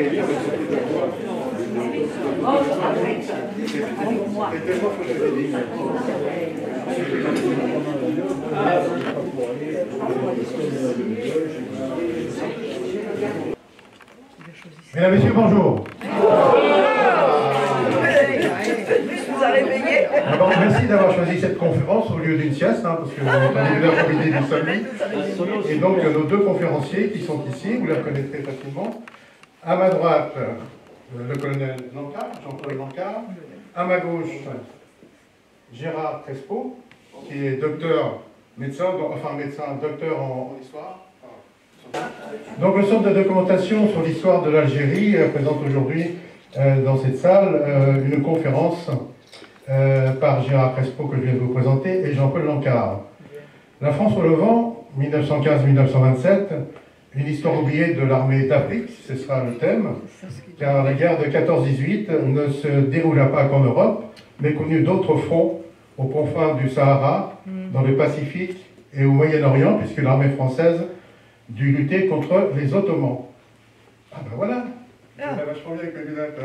Mesdames, Messieurs, bonjour. D'abord, merci d'avoir choisi cette conférence au lieu d'une sieste, parce que on est une heure midi du sommet. Et donc, nos deux conférenciers qui sont ici, vous les reconnaîtrez facilement. À ma droite, le colonel Lancard, Jean-Paul Lancard. À ma gauche, Gérard Crespo, qui est docteur, docteur en histoire. Donc le centre de documentation sur l'histoire de l'Algérie présente aujourd'hui dans cette salle une conférence par Gérard Crespo que je viens de vous présenter et Jean-Paul Lancard. La France au Levant, 1915-1927, une histoire oubliée de l'armée d'Afrique, ce sera le thème, car la guerre de 14-18 ne se déroula pas qu'en Europe, mais connut d'autres fronts aux confins du Sahara, dans le Pacifique et au Moyen-Orient, puisque l'armée française dut lutter contre les Ottomans. Ah ben voilà, ça vachement bien avec les lunettes.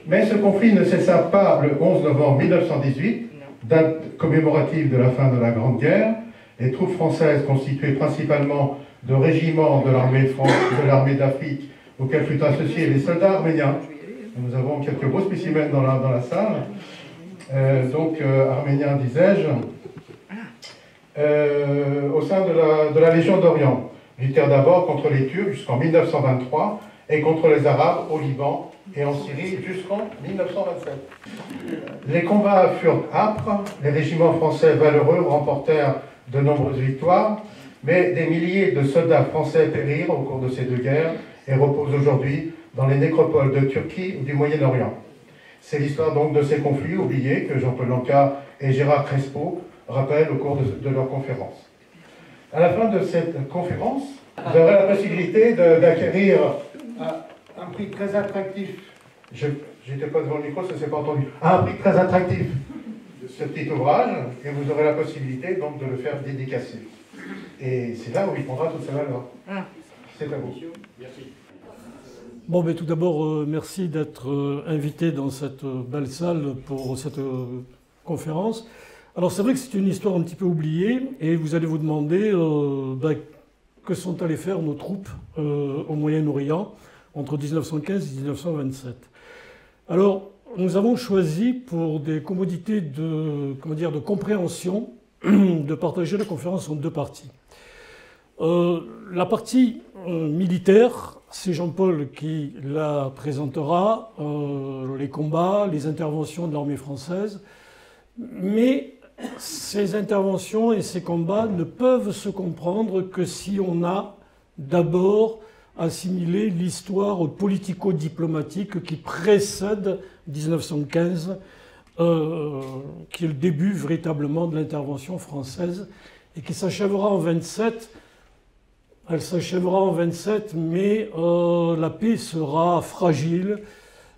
Mais ce conflit ne cessa pas le 11 novembre 1918, date commémorative de la fin de la Grande Guerre. Les troupes françaises, constituées principalement de régiments de l'armée d'Afrique, auxquels furent associés les soldats arméniens. Nous avons quelques beaux spécimens dans la salle. Arméniens, disais-je, au sein de la Légion d'Orient. Luttèrent d'abord contre les Turcs jusqu'en 1923 et contre les Arabes au Liban et en Syrie jusqu'en 1927. Les combats furent âpres, les régiments français valeureux remportèrent de nombreuses victoires, mais des milliers de soldats français périrent au cours de ces deux guerres et reposent aujourd'hui dans les nécropoles de Turquie ou du Moyen-Orient. C'est l'histoire donc de ces conflits oubliés que Jean-Paul Lancard et Gérard Crespo rappellent au cours de leur conférence. À la fin de cette conférence, vous aurez la possibilité d'acquérir un prix très attractif. Je n'étais pas devant le micro, ça ne s'est pas entendu. Un prix très attractif de ce petit ouvrage, et vous aurez la possibilité donc de le faire dédicacer. Et c'est là où il prendra toute sa valeur. C'est à vous. Merci. Bon, mais tout d'abord, merci d'être invité dans cette belle salle pour cette conférence. Alors c'est vrai que c'est une histoire un petit peu oubliée, et vous allez vous demander que sont allées faire nos troupes au Moyen-Orient entre 1915 et 1927. Alors, nous avons choisi, pour des commodités de compréhension, de partager la conférence en deux parties. La partie militaire, c'est Jean-Paul qui la présentera, les combats, les interventions de l'armée française, mais ces interventions et ces combats ne peuvent se comprendre que si on a d'abord assimilé l'histoire politico-diplomatique qui précède 1915, qui est le début véritablement de l'intervention française et qui s'achèvera en 27. Elle s'achèvera en 27, mais la paix sera fragile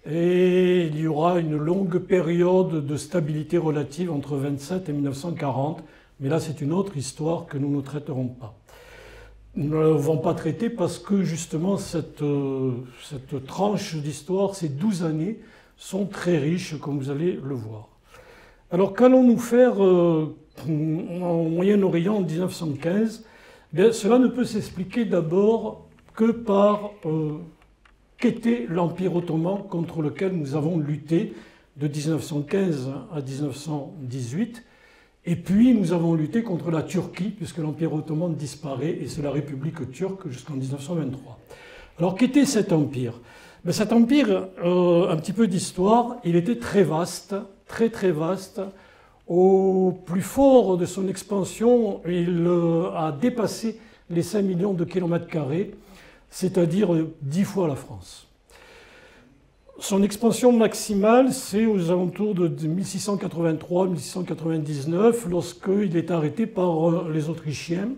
et il y aura une longue période de stabilité relative entre 27 et 1940. Mais là, c'est une autre histoire que nous ne traiterons pas. Nous ne l'avons pas traitée parce que justement, cette tranche d'histoire, ces 12 années, sont très riches, comme vous allez le voir. Alors, qu'allons-nous faire au Moyen-Orient en 1915 ? Bien, cela ne peut s'expliquer d'abord que par qu'était l'Empire ottoman contre lequel nous avons lutté de 1915 à 1918. Et puis nous avons lutté contre la Turquie, puisque l'Empire ottoman disparaît, et c'est la République turque jusqu'en 1923. Alors qu'était cet empire ? Ben, cet empire, un petit peu d'histoire, il était très vaste, très très vaste. Au plus fort de son expansion, il a dépassé les 5 millions de kilomètres carrés, c'est-à-dire 10 fois la France. Son expansion maximale, c'est aux alentours de 1683-1699, lorsqu'il est arrêté par les Autrichiens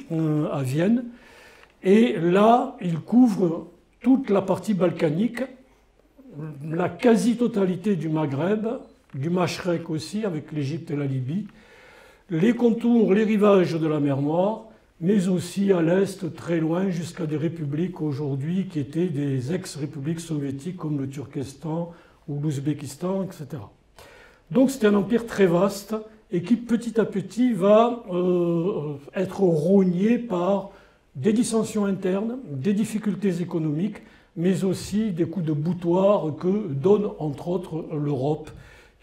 à Vienne. Et là, il couvre toute la partie balkanique, la quasi-totalité du Maghreb, du Machrek aussi, avec l'Égypte et la Libye, les contours, les rivages de la mer Noire, mais aussi à l'est, très loin, jusqu'à des républiques aujourd'hui qui étaient des ex-républiques soviétiques comme le Turkestan ou l'Ouzbékistan, etc. Donc c'est un empire très vaste et qui petit à petit va être rogné par des dissensions internes, des difficultés économiques, mais aussi des coups de boutoir que donne entre autres l'Europe,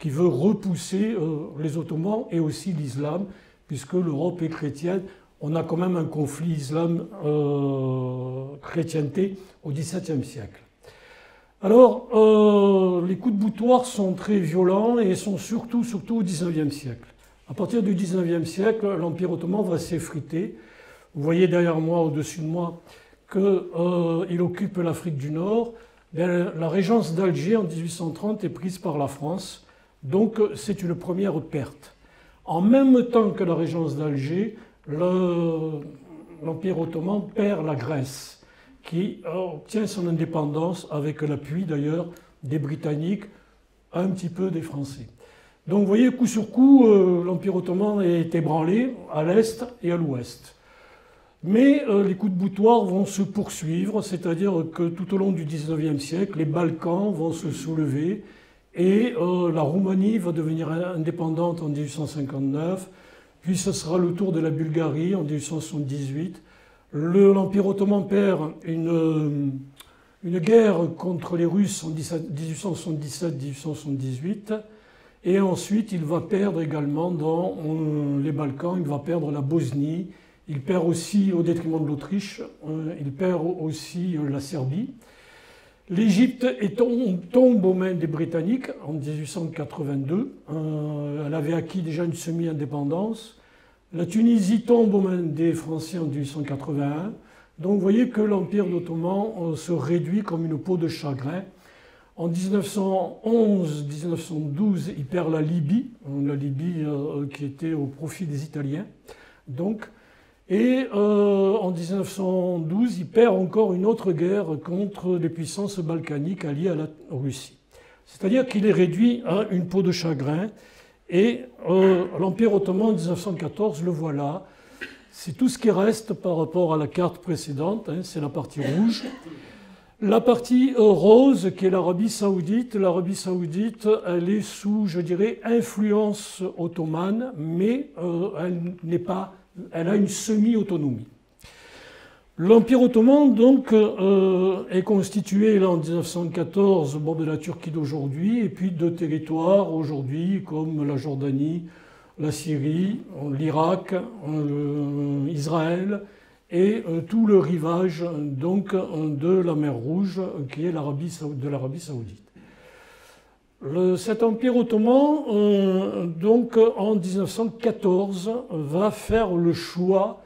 qui veut repousser les Ottomans et aussi l'islam, puisque l'Europe est chrétienne. On a quand même un conflit islam-chrétienté au XVIIe siècle. Alors, les coups de boutoir sont très violents et sont surtout au XIXe siècle. À partir du XIXe siècle, l'Empire ottoman va s'effriter. Vous voyez derrière moi, au-dessus de moi, qu'il occupe l'Afrique du Nord. Bien, la régence d'Alger en 1830 est prise par la France, donc c'est une première perte. En même temps que la régence d'Alger, l'Empire ottoman perd la Grèce, qui obtient son indépendance avec l'appui d'ailleurs des Britanniques, un petit peu des Français. Donc vous voyez, coup sur coup, l'Empire ottoman est ébranlé à l'est et à l'ouest. Mais les coups de boutoir vont se poursuivre, c'est-à-dire que tout au long du XIXe siècle, les Balkans vont se soulever et la Roumanie va devenir indépendante en 1859, puis ce sera le tour de la Bulgarie en 1878. L'Empire ottoman perd une guerre contre les Russes en 1877-1878, et ensuite il va perdre également dans les Balkans, il va perdre la Bosnie, il perd aussi, au détriment de l'Autriche, il perd aussi la Serbie. L'Égypte tombe aux mains des Britanniques en 1882. Elle avait acquis déjà une semi-indépendance. La Tunisie tombe aux mains des Français en 1881. Donc vous voyez que l'Empire ottoman se réduit comme une peau de chagrin. En 1911-1912, il perd la Libye qui était au profit des Italiens. Et en 1912, il perd encore une autre guerre contre les puissances balkaniques alliées à la Russie. C'est-à-dire qu'il est réduit à une peau de chagrin. Et l'Empire ottoman en 1914, le voilà. C'est tout ce qui reste par rapport à la carte précédente, hein, c'est la partie rouge. La partie rose, qui est l'Arabie saoudite, elle est sous, je dirais, influence ottomane, mais elle a une semi-autonomie. L'Empire ottoman, donc, est constitué là, en 1914 de la Turquie d'aujourd'hui et puis de territoires aujourd'hui comme la Jordanie, la Syrie, l'Irak, Israël et tout le rivage donc, de la mer Rouge qui est l'Arabie saoudite. Cet empire ottoman, donc en 1914, va faire le choix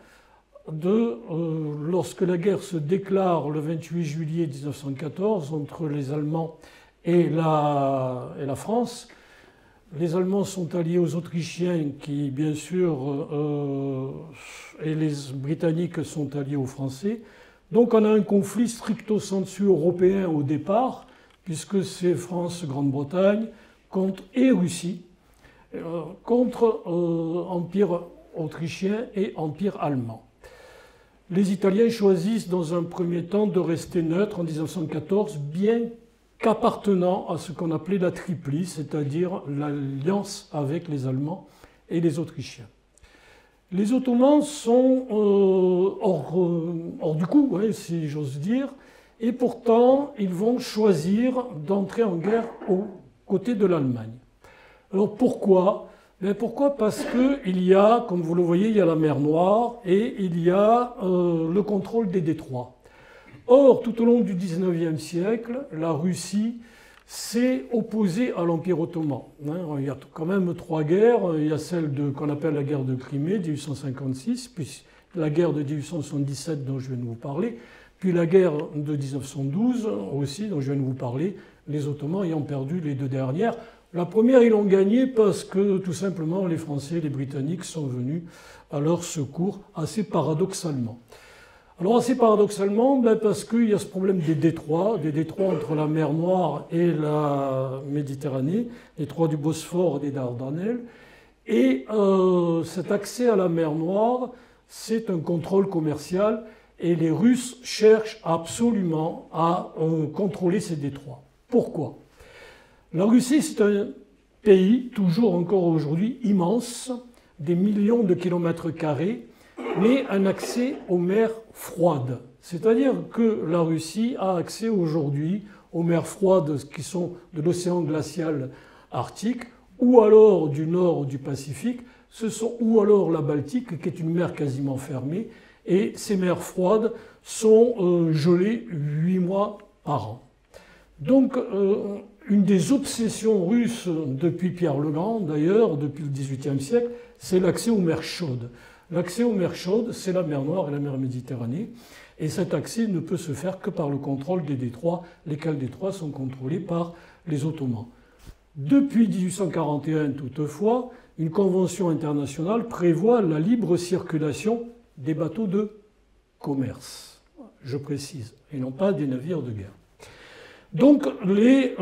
lorsque la guerre se déclare le 28 juillet 1914 entre les Allemands et la France. Les Allemands sont alliés aux Autrichiens qui, bien sûr, et les Britanniques sont alliés aux Français. Donc on a un conflit stricto sensu européen au départ, puisque c'est France, Grande-Bretagne, et Russie, contre Empire autrichien et Empire allemand. Les Italiens choisissent dans un premier temps de rester neutres en 1914, bien qu'appartenant à ce qu'on appelait la Triplie, c'est-à-dire l'alliance avec les Allemands et les Autrichiens. Les Ottomans sont hors du coup, hein, si j'ose dire, et pourtant ils vont choisir d'entrer en guerre aux côtés de l'Allemagne. Alors pourquoi ? Pourquoi ? Parce qu'il y a, comme vous le voyez, il y a la mer Noire et il y a le contrôle des détroits. Or, tout au long du XIXe siècle, la Russie s'est opposée à l'Empire ottoman. Il y a quand même 3 guerres. Il y a celle qu'on appelle la guerre de Crimée, 1856, puis la guerre de 1877 dont je viens de vous parler, puis la guerre de 1912 aussi dont je viens de vous parler, les Ottomans ayant perdu les 2 dernières. La première, ils l'ont gagnée parce que, tout simplement, les Français et les Britanniques sont venus à leur secours assez paradoxalement. Alors, assez paradoxalement, parce qu'il y a ce problème des détroits entre la mer Noire et la Méditerranée, les détroits du Bosphore et des Dardanelles. Et cet accès à la mer Noire, c'est un contrôle commercial et les Russes cherchent absolument à contrôler ces détroits. Pourquoi? La Russie, c'est un pays, toujours encore aujourd'hui, immense, des millions de kilomètres carrés, mais un accès aux mers froides. C'est-à-dire que la Russie a accès aujourd'hui aux mers froides qui sont de l'océan glacial arctique, ou alors du nord du Pacifique, ou alors la Baltique, qui est une mer quasiment fermée, et ces mers froides sont gelées 8 mois par an. Donc, une des obsessions russes depuis Pierre le Grand, d'ailleurs, depuis le XVIIIe siècle, c'est l'accès aux mers chaudes. L'accès aux mers chaudes, c'est la mer Noire et la mer Méditerranée. Et cet accès ne peut se faire que par le contrôle des détroits, lesquels détroits sont contrôlés par les Ottomans. Depuis 1841, toutefois, une convention internationale prévoit la libre circulation des bateaux de commerce, je précise, et non pas des navires de guerre. Donc les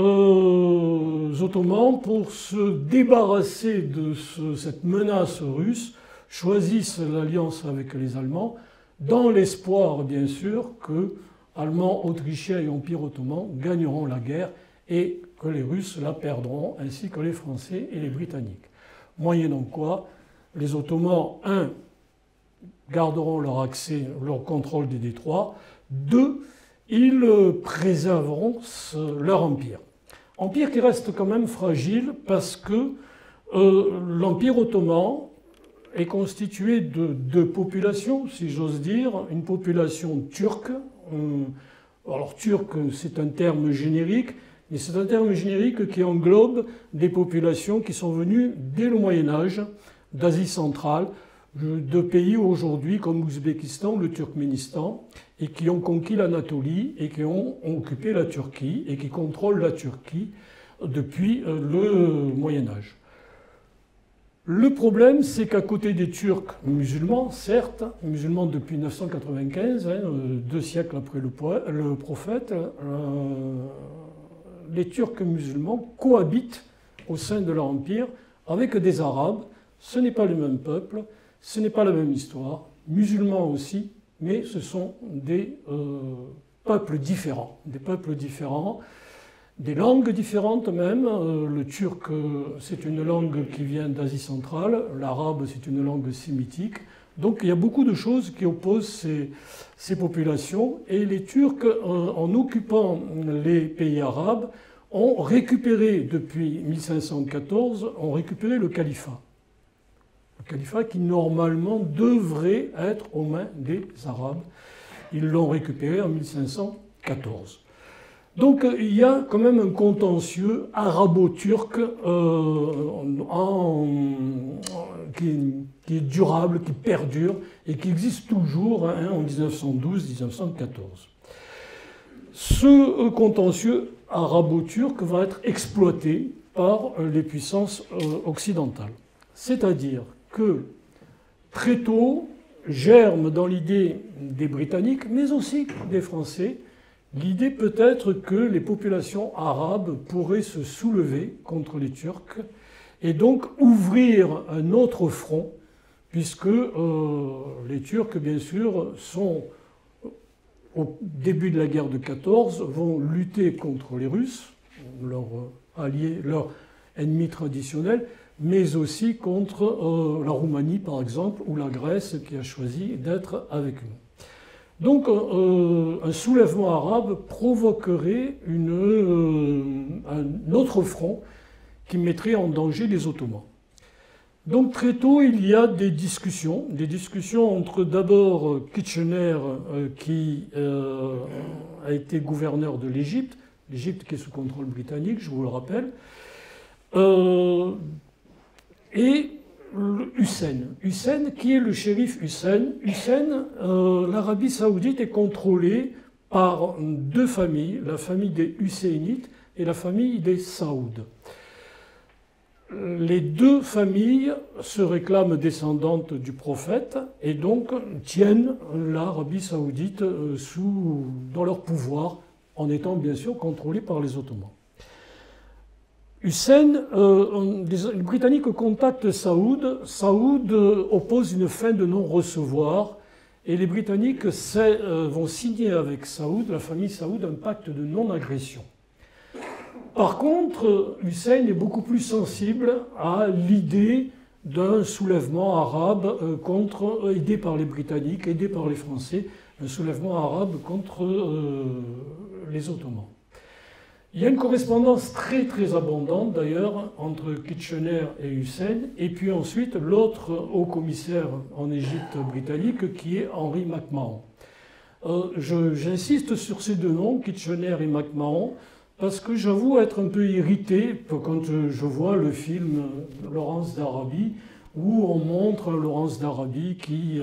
Ottomans, pour se débarrasser de cette menace russe, choisissent l'alliance avec les Allemands, dans l'espoir, bien sûr, que Allemands, Autrichiens et Empire ottoman gagneront la guerre et que les Russes la perdront, ainsi que les Français et les Britanniques. Moyennant quoi, les Ottomans, 1, garderont leur accès, leur contrôle des détroits, 2, ils préserveront leur empire. Empire qui reste quand même fragile parce que l'Empire ottoman est constitué de 2 populations, si j'ose dire, une population turque. Alors turc, c'est un terme générique, mais c'est un terme générique qui englobe des populations qui sont venues dès le Moyen-Âge, d'Asie centrale, de pays aujourd'hui comme l'Ouzbékistan, le Turkménistan, et qui ont conquis l'Anatolie et qui ont occupé la Turquie et qui contrôlent la Turquie depuis le Moyen-Âge. Le problème, c'est qu'à côté des Turcs musulmans, certes, musulmans depuis 995, 2 siècles après le prophète, les Turcs musulmans cohabitent au sein de leur empire avec des Arabes. Ce n'est pas le même peuple, ce n'est pas la même histoire, musulmans aussi, mais ce sont des peuples différents, des langues différentes même. Le turc, c'est une langue qui vient d'Asie centrale, l'arabe, c'est une langue sémitique. Donc il y a beaucoup de choses qui opposent ces populations. Et les Turcs, en occupant les pays arabes, ont récupéré, depuis 1514, ont récupéré le califat. Le califat qui normalement devrait être aux mains des Arabes. Ils l'ont récupéré en 1514. Donc il y a quand même un contentieux arabo-turc qui est durable, qui perdure et qui existe toujours en 1912-1914. Ce contentieux arabo-turc va être exploité par les puissances occidentales. C'est-à-dire que très tôt germe dans l'idée des Britanniques, mais aussi des Français, l'idée peut-être que les populations arabes pourraient se soulever contre les Turcs et donc ouvrir un autre front, puisque les Turcs, bien sûr, sont, au début de la guerre de 14, vont lutter contre les Russes, leurs alliés, leurs ennemis traditionnels, mais aussi contre la Roumanie, par exemple, ou la Grèce qui a choisi d'être avec nous. Donc un soulèvement arabe provoquerait un autre front qui mettrait en danger les Ottomans. Donc très tôt, il y a des discussions entre d'abord Kitchener, qui a été gouverneur de l'Égypte qui est sous contrôle britannique, je vous le rappelle, et Hussein, qui est le shérif Hussein. L'Arabie saoudite est contrôlée par 2 familles, la famille des Husseinites et la famille des Saouds. Les 2 familles se réclament descendantes du prophète et donc tiennent l'Arabie saoudite dans leur pouvoir, en étant bien sûr contrôlée par les Ottomans. Hussein, les Britanniques contactent Saoud. Saoud oppose une fin de non-recevoir et les Britanniques vont signer avec Saoud, la famille Saoud, un pacte de non-agression. Par contre, Hussein est beaucoup plus sensible à l'idée d'un soulèvement arabe aidé par les Britanniques, aidé par les Français, un soulèvement arabe contre les Ottomans. Il y a une correspondance très très abondante d'ailleurs entre Kitchener et Hussein, et puis ensuite l'autre haut commissaire en Égypte britannique qui est Henry McMahon. J'insiste sur ces deux noms, Kitchener et McMahon, parce que j'avoue être un peu irrité quand je vois le film Laurence d'Arabie, où on montre Laurence d'Arabie qui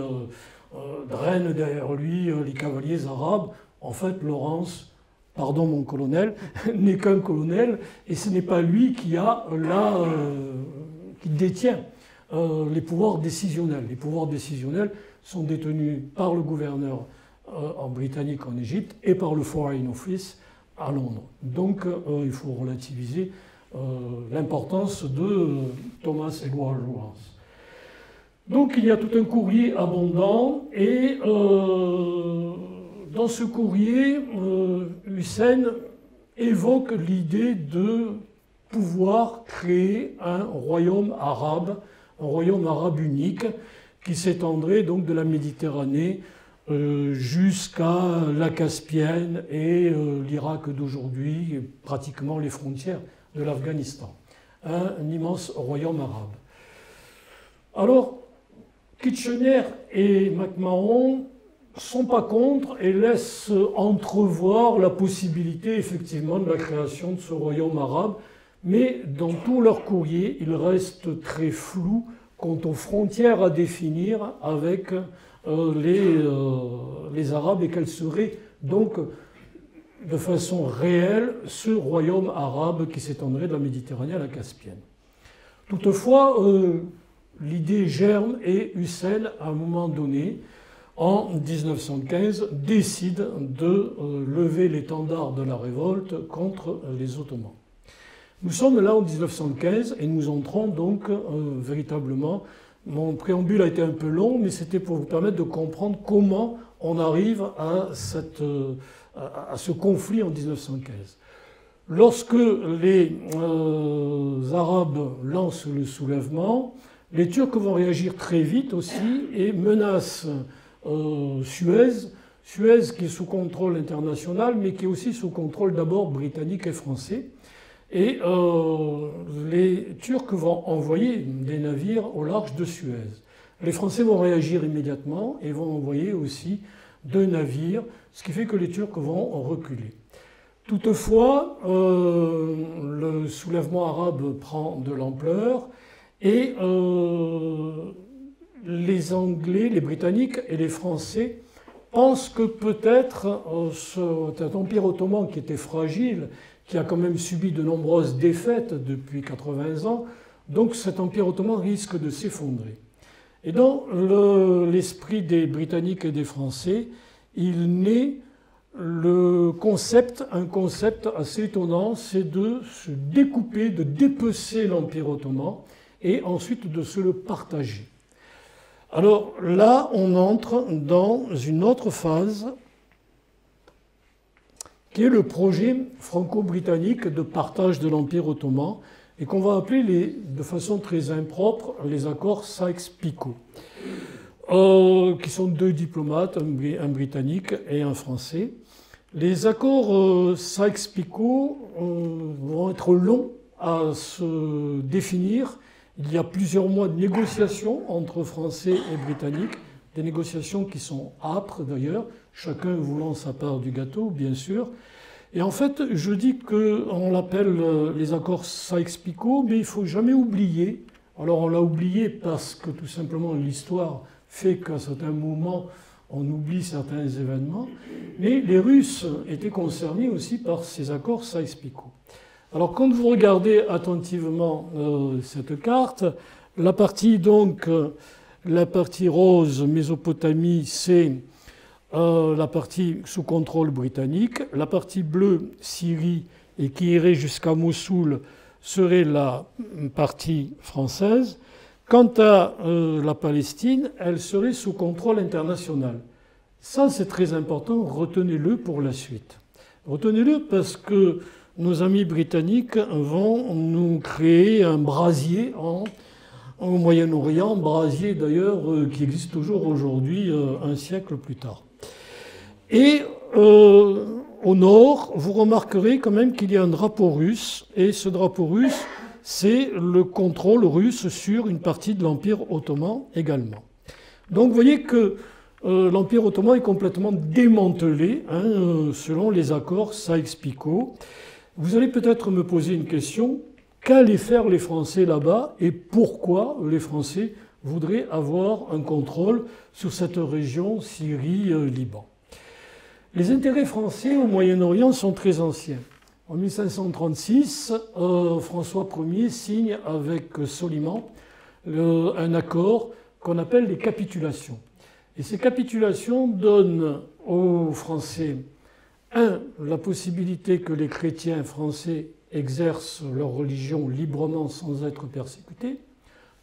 draine derrière lui les cavaliers arabes. En fait, Laurence, pardon mon colonel, n'est qu'un colonel, et ce n'est pas lui qui qui détient les pouvoirs décisionnels. Les pouvoirs décisionnels sont détenus par le gouverneur en britannique en Égypte et par le Foreign Office à Londres. Donc il faut relativiser l'importance de Thomas Edward Lawrence. Donc il y a tout un courrier abondant et dans ce courrier, Hussein évoque l'idée de pouvoir créer un royaume arabe unique qui s'étendrait donc de la Méditerranée jusqu'à la Caspienne et l'Irak d'aujourd'hui, pratiquement les frontières de l'Afghanistan. Un immense royaume arabe. Alors, Kitchener et McMahon ne sont pas contre et laissent entrevoir la possibilité effectivement de la création de ce royaume arabe, mais dans tout leur courrier, ils restent très flous quant aux frontières à définir avec les Arabes et quel serait donc de façon réelle ce royaume arabe qui s'étendrait de la Méditerranée à la Caspienne. Toutefois, l'idée germe et Hussein, à un moment donné, en 1915, décide de lever l'étendard de la révolte contre les Ottomans. Nous sommes là en 1915 et nous entrons donc véritablement. Mon préambule a été un peu long, mais c'était pour vous permettre de comprendre comment on arrive à ce conflit en 1915. Lorsque les Arabes lancent le soulèvement, les Turcs vont réagir très vite aussi et menacent Suez qui est sous contrôle international, mais qui est aussi sous contrôle d'abord britannique et français. Et les Turcs vont envoyer des navires au large de Suez. Les Français vont réagir immédiatement et vont envoyer aussi 2 navires, ce qui fait que les Turcs vont reculer. Toutefois, le soulèvement arabe prend de l'ampleur et les Anglais, les Britanniques et les Français pensent que peut-être cet empire ottoman qui était fragile, qui a quand même subi de nombreuses défaites depuis 80 ans, donc cet empire ottoman risque de s'effondrer. Et dans l'esprit des Britanniques et des Français, il naît un concept assez étonnant, c'est de se découper, de dépecer l'empire ottoman et ensuite de se le partager. Alors là, on entre dans une autre phase qui est le projet franco-britannique de partage de l'Empire ottoman et qu'on va appeler de façon très impropre les accords Sykes-Picot, qui sont 2 diplomates, un Britannique et un Français. Les accords Sykes-Picot vont être longs à se définir. Il y a plusieurs mois de négociations entre Français et Britanniques, des négociations qui sont âpres d'ailleurs, chacun voulant sa part du gâteau, bien sûr. Et en fait, je dis qu'on l'appelle les accords Sykes-Picot, mais il ne faut jamais oublier. Alors on l'a oublié parce que tout simplement l'histoire fait qu'à certains moments, on oublie certains événements. Mais les Russes étaient concernés aussi par ces accords Sykes-Picot. Alors quand vous regardez attentivement cette carte, la partie rose, Mésopotamie, c'est la partie sous contrôle britannique. La partie bleue, Syrie, et qui irait jusqu'à Mossoul, serait la partie française. Quant à la Palestine, elle serait sous contrôle international. Ça, c'est très important, retenez-le pour la suite. Retenez-le parce que nos amis britanniques vont nous créer un brasier au Moyen-Orient, brasier d'ailleurs qui existe toujours aujourd'hui, un siècle plus tard. Et au nord, vous remarquerez quand même qu'il y a un drapeau russe, et ce drapeau russe, c'est le contrôle russe sur une partie de l'Empire ottoman également. Donc vous voyez que l'Empire ottoman est complètement démantelé, selon les accords Sykes-Picot. Vous allez peut-être me poser une question, qu'allaient faire les Français là-bas et pourquoi les Français voudraient avoir un contrôle sur cette région Syrie-Liban? Les intérêts français au Moyen-Orient sont très anciens. En 1536, François Ier signe avec Soliman un accord qu'on appelle les capitulations. Et ces capitulations donnent aux Français, la possibilité que les chrétiens français exercent leur religion librement sans être persécutés.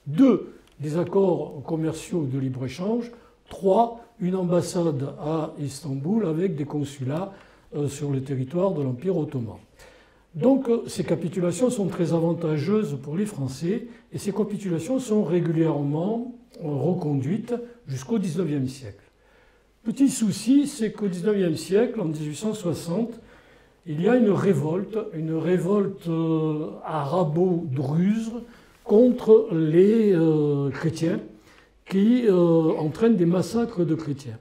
2, des accords commerciaux de libre-échange. 3, une ambassade à Istanbul avec des consulats sur le territoire de l'Empire ottoman. Donc ces capitulations sont très avantageuses pour les Français et ces capitulations sont régulièrement reconduites jusqu'au XIXe siècle. Petit souci, c'est qu'au XIXe siècle, en 1860, il y a une révolte arabo-druze contre les chrétiens qui entraîne des massacres de chrétiens.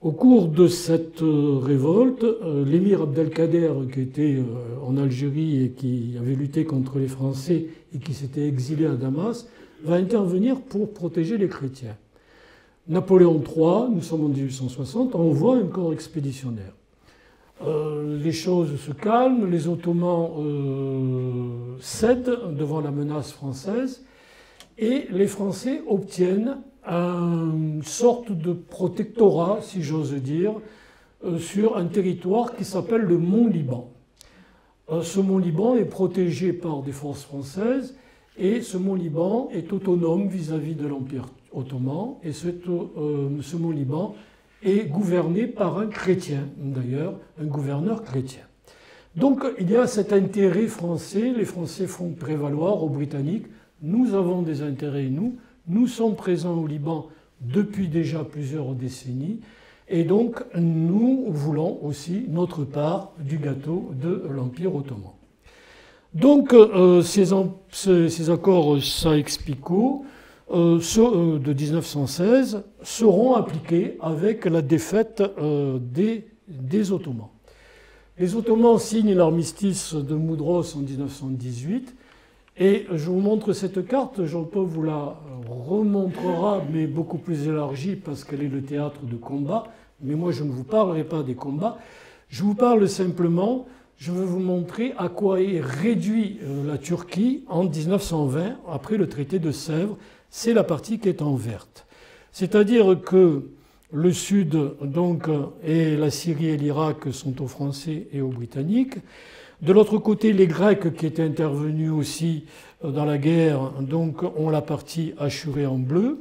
Au cours de cette révolte, l'émir Abdelkader, qui était en Algérie et qui avait lutté contre les Français et qui s'était exilé à Damas, va intervenir pour protéger les chrétiens. Napoléon III, nous sommes en 1860, envoie un corps expéditionnaire. Les choses se calment, les Ottomans cèdent devant la menace française et les Français obtiennent une sorte de protectorat, si j'ose dire, sur un territoire qui s'appelle le Mont-Liban. Ce Mont-Liban est protégé par des forces françaises et ce Mont-Liban est autonome vis-à-vis de l'Empire ottoman et ce Mont-Liban est gouverné par un chrétien, d'ailleurs, un gouverneur chrétien. Donc il y a cet intérêt français, les Français font prévaloir aux Britanniques, nous avons des intérêts, nous sommes présents au Liban depuis déjà plusieurs décennies, et donc nous voulons aussi notre part du gâteau de l'Empire ottoman. Donc ces accords Sykes-Picot de 1916 seront appliqués avec la défaite des Ottomans. Les Ottomans signent l'armistice de Mudros en 1918 et je vous montre cette carte, Jean-Paul vous la remontrera mais beaucoup plus élargie parce qu'elle est le théâtre de combat, mais moi je ne vous parlerai pas des combats, je vous parle simplement, je veux vous montrer à quoi est réduit la Turquie en 1920 après le traité de Sèvres. C'est la partie qui est en verte. C'est-à-dire que le Sud, donc, et la Syrie et l'Irak sont aux Français et aux Britanniques. De l'autre côté, les Grecs qui étaient intervenus aussi dans la guerre, donc, ont la partie assurée en bleu.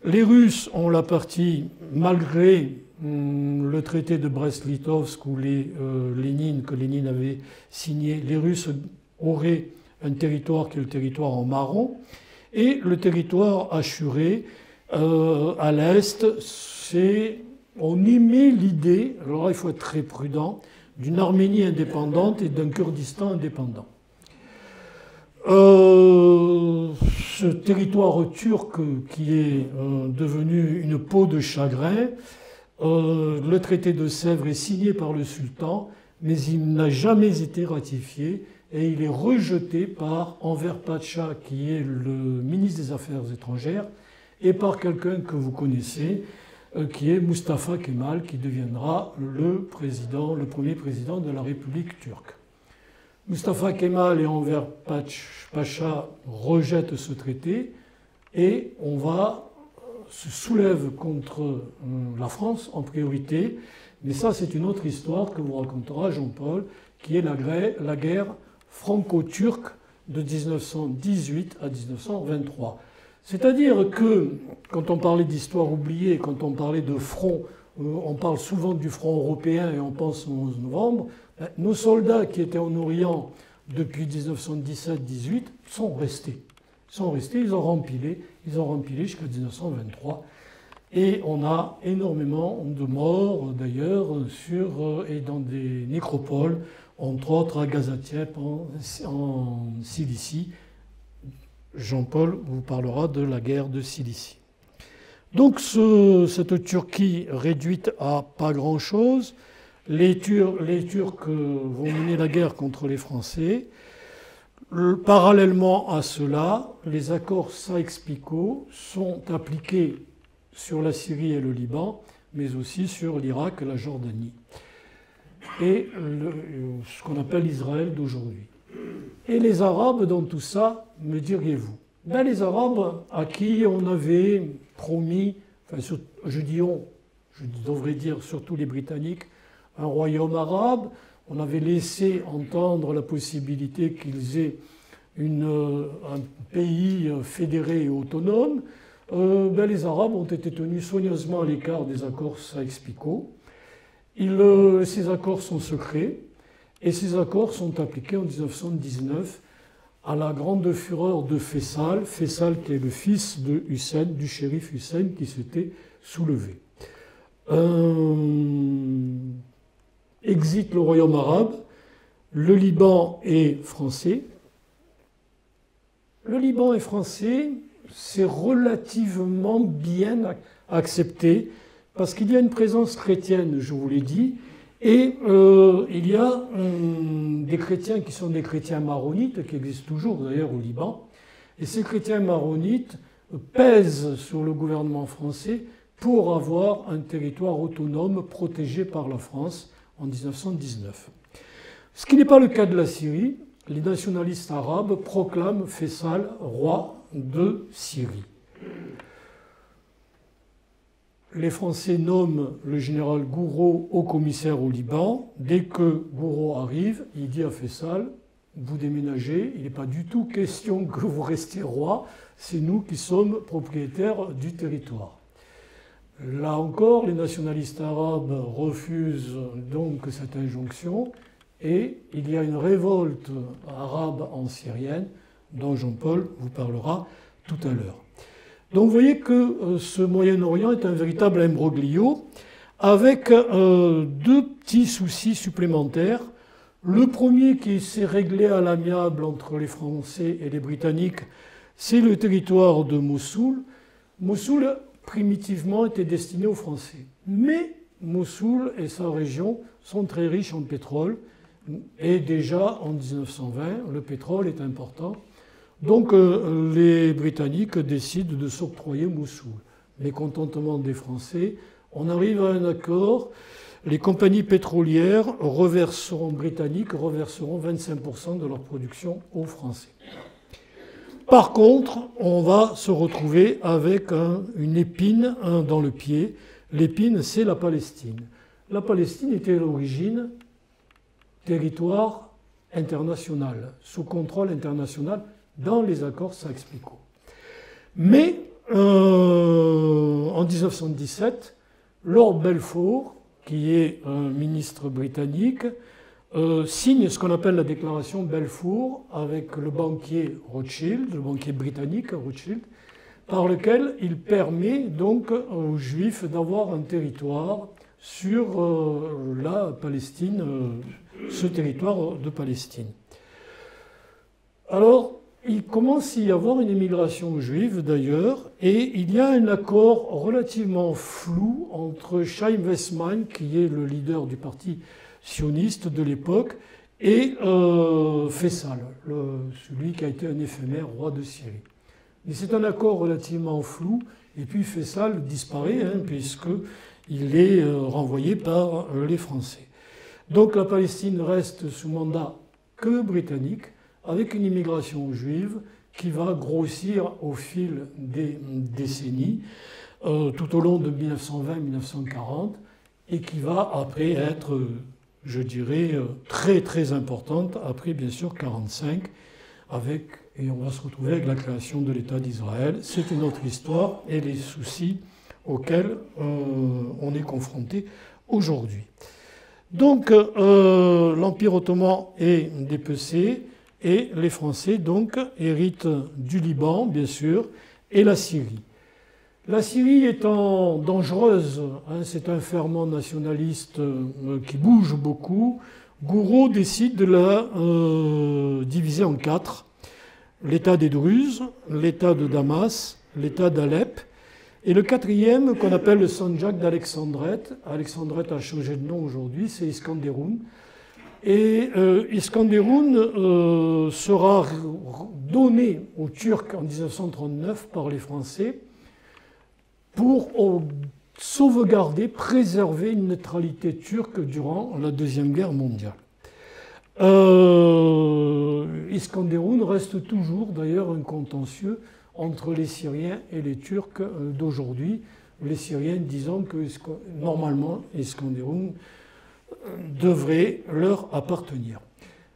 Les Russes ont la partie, malgré le traité de Brest-Litovsk que Lénine avait signé, les Russes auraient un territoire qui est le territoire en marron. Et le territoire assuré à l'Est, on y met l'idée, alors là il faut être très prudent, d'une Arménie indépendante et d'un Kurdistan indépendant. Ce territoire turc qui est devenu une peau de chagrin, le traité de Sèvres est signé par le sultan, mais il n'a jamais été ratifié. Et il est rejeté par Enver Pacha, qui est le ministre des Affaires étrangères, et par quelqu'un que vous connaissez, qui est Mustafa Kemal, qui deviendra le premier président de la République turque. Mustafa Kemal et Enver Pacha rejettent ce traité, et on se soulève contre la France en priorité, mais ça c'est une autre histoire que vous racontera Jean-Paul, qui est la guerre franco-turque de 1918 à 1923. C'est-à-dire que, quand on parlait d'histoire oubliée, quand on parlait de front, on parle souvent du front européen et on pense au 11 novembre, nos soldats qui étaient en Orient depuis 1917-18 sont restés. Ils ont rempilé jusqu'à 1923. Et on a énormément de morts, d'ailleurs, et dans des nécropoles, entre autres à Gaziantep, en Cilicie. Jean-Paul vous parlera de la guerre de Cilicie. Donc cette Turquie réduite à pas grand-chose, les Turcs vont mener la guerre contre les Français. Parallèlement à cela, les accords Sykes-Picot sont appliqués sur la Syrie et le Liban, mais aussi sur l'Irak et la Jordanie, et ce qu'on appelle Israël d'aujourd'hui. Et les Arabes dans tout ça, me diriez-vous? Les Arabes à qui on avait promis, je devrais dire surtout les Britanniques, un royaume arabe, on avait laissé entendre la possibilité qu'ils aient un pays fédéré et autonome. Les Arabes ont été tenus soigneusement à l'écart des accords Sykes-Picot. Ces accords sont secrets et ces accords sont appliqués en 1919 à la grande fureur de Faisal. Faisal qui est le fils de Hussein, du shérif Hussein qui s'était soulevé. Exit le royaume arabe, le Liban est français. Le Liban est français, c'est relativement bien accepté parce qu'il y a une présence chrétienne, je vous l'ai dit, et il y a des chrétiens qui sont des chrétiens maronites, qui existent toujours d'ailleurs au Liban, et ces chrétiens maronites pèsent sur le gouvernement français pour avoir un territoire autonome protégé par la France en 1919. Ce qui n'est pas le cas de la Syrie. Les nationalistes arabes proclament Faisal roi de Syrie. Les Français nomment le général Gouraud haut commissaire au Liban. Dès que Gouraud arrive, il dit à Faisal, vous déménagez, il n'est pas du tout question que vous restiez roi, c'est nous qui sommes propriétaires du territoire. Là encore, les nationalistes arabes refusent donc cette injonction et il y a une révolte arabe en Syrienne dont Jean-Paul vous parlera tout à l'heure. Donc vous voyez que ce Moyen-Orient est un véritable imbroglio avec deux petits soucis supplémentaires. Le premier qui s'est réglé à l'amiable entre les Français et les Britanniques, c'est le territoire de Mossoul. Mossoul, primitivement, était destiné aux Français. Mais Mossoul et sa région sont très riches en pétrole. Et déjà en 1920, le pétrole est important. Donc les Britanniques décident de s'octroyer Mossoul. Mécontentement des Français, on arrive à un accord. Les compagnies pétrolières britanniques reverseront 25% de leur production aux Français. Par contre, on va se retrouver avec une épine dans le pied. L'épine, c'est la Palestine. La Palestine était à l'origine territoire international, sous contrôle international dans les accords Sykes-Picot. Mais en 1917, Lord Balfour, qui est un ministre britannique, signe ce qu'on appelle la déclaration Balfour avec le banquier Rothschild, le banquier britannique Rothschild, par lequel il permet donc aux Juifs d'avoir un territoire sur la Palestine, ce territoire de Palestine. Alors, il commence à y avoir une émigration juive d'ailleurs, et il y a un accord relativement flou entre Chaim Weizmann, qui est le leader du parti sioniste de l'époque, et Faisal, celui qui a été un éphémère roi de Syrie. Mais c'est un accord relativement flou, et puis Faisal disparaît, puisqu'il est renvoyé par les Français. Donc la Palestine reste sous mandat que britannique, avec une immigration juive qui va grossir au fil des décennies, tout au long de 1920-1940, et qui va après être, je dirais, très très importante, après bien sûr 1945, et on va se retrouver avec la création de l'État d'Israël. C'est une autre histoire et les soucis auxquels on est confronté aujourd'hui. Donc l'Empire ottoman est dépecé et les Français donc héritent du Liban, bien sûr, et la Syrie. La Syrie étant dangereuse, hein, c'est un ferment nationaliste qui bouge beaucoup, Gouraud décide de la diviser en 4. L'État des Druzes, l'État de Damas, l'État d'Alep, et le 4e, qu'on appelle le Sanjak d'Alexandrette. Alexandrette a changé de nom aujourd'hui, c'est Iskanderoun. Et Iskanderoun sera donné aux Turcs en 1939 par les Français pour sauvegarder, préserver une neutralité turque durant la Deuxième Guerre mondiale. Iskanderoun reste toujours d'ailleurs un contentieux entre les Syriens et les Turcs d'aujourd'hui. Les Syriens disant que normalement Iskanderoun devrait leur appartenir.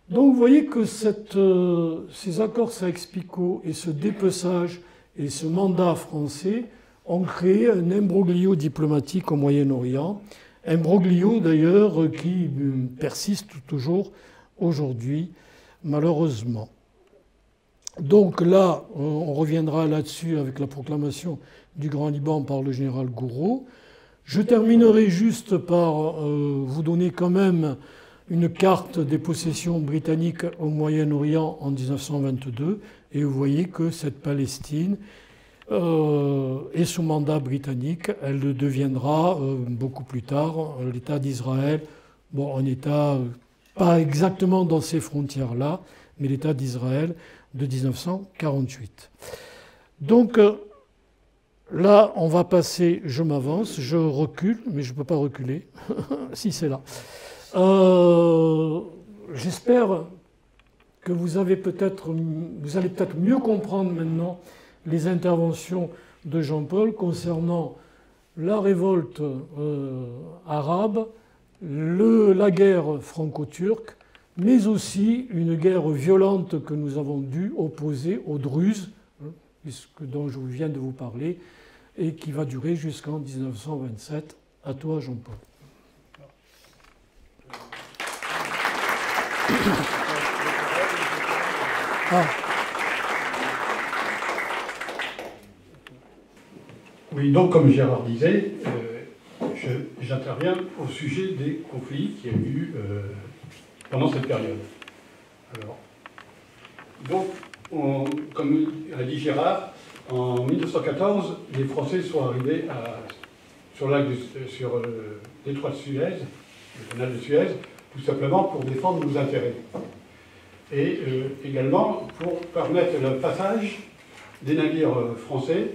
Donc vous voyez que ces accords Sykes-Picot et ce dépeçage et ce mandat français ont créé un imbroglio diplomatique au Moyen-Orient, imbroglio d'ailleurs qui persiste toujours aujourd'hui, malheureusement. Donc là, on reviendra là-dessus avec la proclamation du Grand Liban par le général Gouraud. Je terminerai juste par vous donner quand même une carte des possessions britanniques au Moyen-Orient en 1922, et vous voyez que cette Palestine est sous mandat britannique. Elle deviendra beaucoup plus tard l'État d'Israël, bon, un État pas exactement dans ces frontières-là, mais l'État d'Israël de 1948. Donc là, on va passer, je m'avance, je recule, mais je ne peux pas reculer, si c'est là. J'espère que vous allez peut-être mieux comprendre maintenant les interventions de Jean-Paul concernant la révolte arabe, la guerre franco-turque, mais aussi une guerre violente que nous avons dû opposer aux Druzes, dont je viens de vous parler, et qui va durer jusqu'en 1927. À toi, Jean-Paul. Oui, donc comme Gérard disait, j'interviens au sujet des conflits qu'il y a eu pendant cette période. Alors, donc, comme a dit Gérard, en 1914, les Français sont arrivés sur le détroit de Suez, le canal de Suez, tout simplement pour défendre nos intérêts. Et également pour permettre le passage des navires français,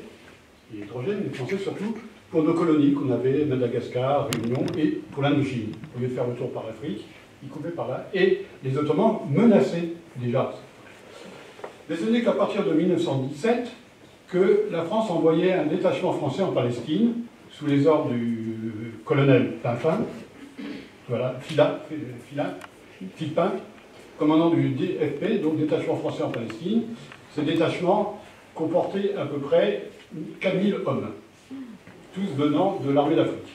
hydrogène, les Français surtout, pour nos colonies qu'on avait, Madagascar, Réunion, et pour l'Indochine. Au lieu de faire le tour par l'Afrique, ils coupaient par là. Et les Ottomans menaçaient déjà. Mais ce n'est qu'à partir de 1917 que la France envoyait un détachement français en Palestine, sous les ordres du colonel Pinpin, voilà, Philippin, commandant du DFP, donc détachement français en Palestine. Ce détachement comportait à peu près 4000 hommes, tous venant de l'armée d'Afrique,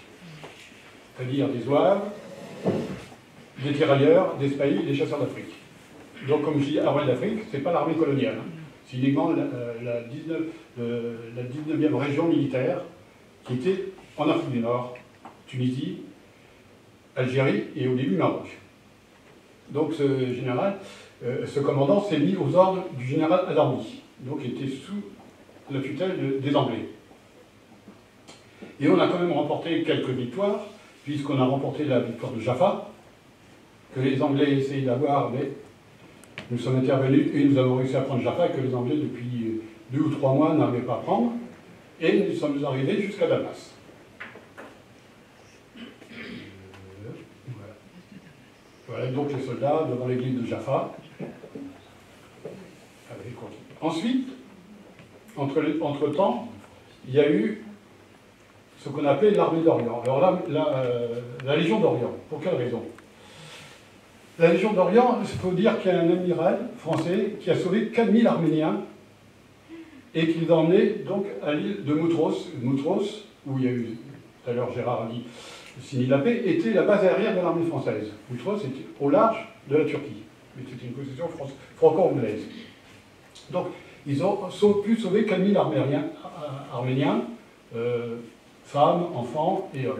c'est-à-dire des zouaves, des tirailleurs, des spahis, des chasseurs d'Afrique. Donc, comme je dis, l'armée d'Afrique, ce n'est pas l'armée coloniale, hein. C'est uniquement la 19e région militaire qui était en Afrique du Nord, Tunisie, Algérie et au début Maroc. Donc ce général, ce commandant s'est mis aux ordres du général Adarmi, donc il était sous la tutelle des Anglais. Et on a quand même remporté quelques victoires, puisqu'on a remporté la victoire de Jaffa, que les Anglais essayaient d'avoir, mais nous sommes intervenus et nous avons réussi à prendre Jaffa, que les Anglais, depuis 2 ou 3 mois, n'arrivaient pas à prendre, et nous sommes arrivés jusqu'à Damas. Voilà, donc les soldats devant l'église de Jaffa. Ensuite, entre-temps, il y a eu ce qu'on appelait l'armée d'Orient. Alors là, la Légion d'Orient. Pour quelle raison? La Légion d'Orient, il faut dire qu'il y a un amiral français qui a sauvé 4000 Arméniens et qui les a emmenés donc à l'île de Moutros. Moutros, où il y a eu, tout à l'heure Gérard a dit, signé la paix, était la base aérienne de l'armée française. Moutros était au large de la Turquie, mais c'était une possession franco-anglaise. Donc, ils ont pu sauver 4000 Arméniens, femmes, enfants et hommes.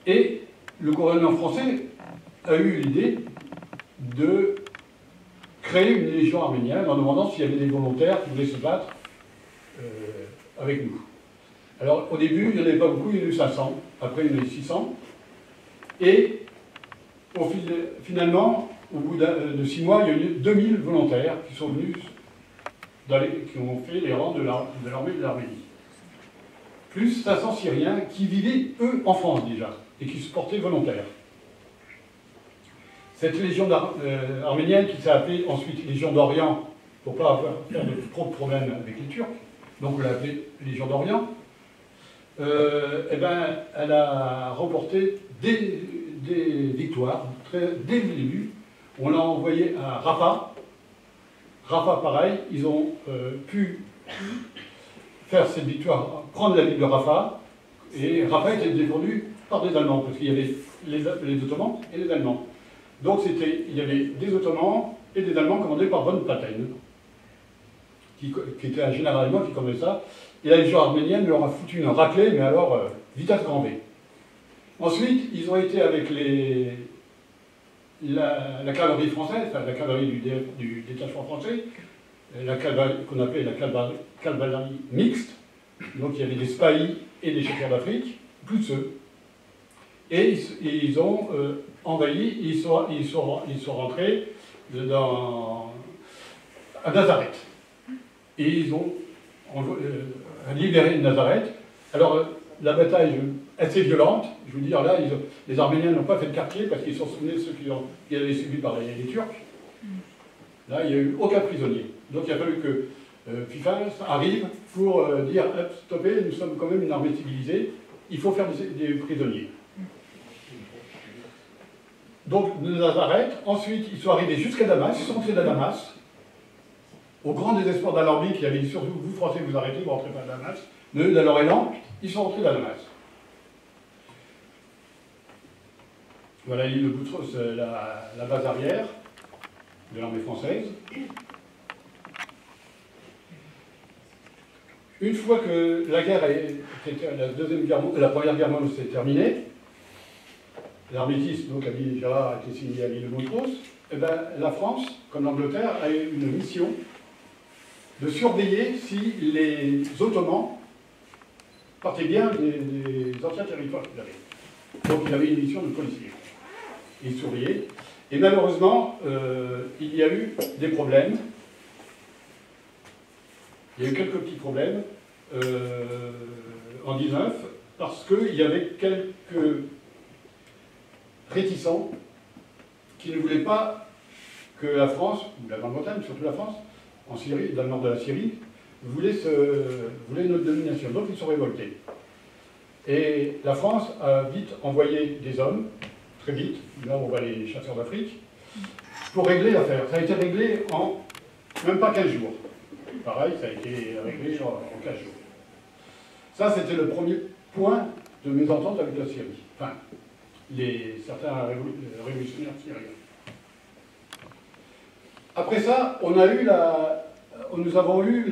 Et le gouvernement français a eu l'idée de créer une légion arménienne en demandant s'il y avait des volontaires qui voulaient se battre avec nous. Alors, au début, il n'y en avait pas beaucoup, il y en a eu 500. Après, il y en a eu 600. Et finalement, au bout de 6 mois, il y a eu 2000 volontaires qui sont venus, qui ont fait les rangs de l'armée de l'Arménie. Plus 500 Syriens qui vivaient, eux, en France déjà, et qui se portaient volontaires. Cette légion arménienne, qui s'est appelée ensuite Légion d'Orient, pour ne pas faire trop de problèmes avec les Turcs, donc on l'a appelée Légion d'Orient, eh ben, elle a remporté des victoires dès le début. On l'a envoyé à Rafah. Rafah, pareil, ils ont pu faire cette victoire, prendre la ville de Rafah, et Rafah était défendue par des Allemands, parce qu'il y avait les Ottomans et les Allemands. Donc il y avait des Ottomans et des Allemands commandés par von Paten, qui était un général allemand qui commandait ça, et la légion arménienne leur a foutu une raclée, mais alors vitesse grand V. Ensuite, ils ont été avec la cavalerie française, enfin la cavalerie du détachement français, qu'on appelait la cavalerie mixte. Donc il y avait des spahis et des chasseurs d'Afrique, plus eux. Et ils ont envahi, ils sont rentrés à Nazareth. Et ils ont libéré Nazareth. Alors la bataille est assez violente, je veux dire, là, les Arméniens n'ont pas fait de quartier parce qu'ils se sont souvenus de ceux qui avaient subi par les Turcs. Là, il n'y a eu aucun prisonnier. Donc il a fallu que FIFA arrive pour dire stoppez, nous sommes quand même une armée civilisée, il faut faire des prisonniers. Donc de Nazareth, ensuite ils sont arrivés jusqu'à Damas, ils sont rentrés à Damas, au grand désespoir d'Alambi qui avait dit surtout vous Français vous arrêtez, vous ne rentrez pas à Damas, eux dans leur élan, ils sont rentrés à Damas. Voilà l'île de Boutros, la base arrière de l'armée française. Une fois que la guerre la première guerre mondiale s'est terminée, l'armistice, donc à Gérard a été signé à l'île de Boutros, et ben, la France, comme l'Angleterre, a eu une mission de surveiller si les Ottomans partaient bien des anciens territoires qu'ils avaient. Donc il avait une mission de policier. Il surveillait. Et malheureusement, il y a eu des problèmes. Il y a eu quelques petits problèmes en 19, parce qu'il y avait quelques réticents qui ne voulaient pas que la France, ou la Grande-Bretagne, surtout la France, en Syrie, dans le nord de la Syrie, voulait notre domination. Donc ils sont révoltés. Et la France a vite envoyé des hommes, très vite, là on voit les chasseurs d'Afrique, pour régler l'affaire. Ça a été réglé en même pas 15 jours. Pareil, ça a été réglé en 15 jours. Ça, c'était le premier point de mésentente avec la Syrie. Enfin, certains révolutionnaires syriens. Après ça, nous avons eu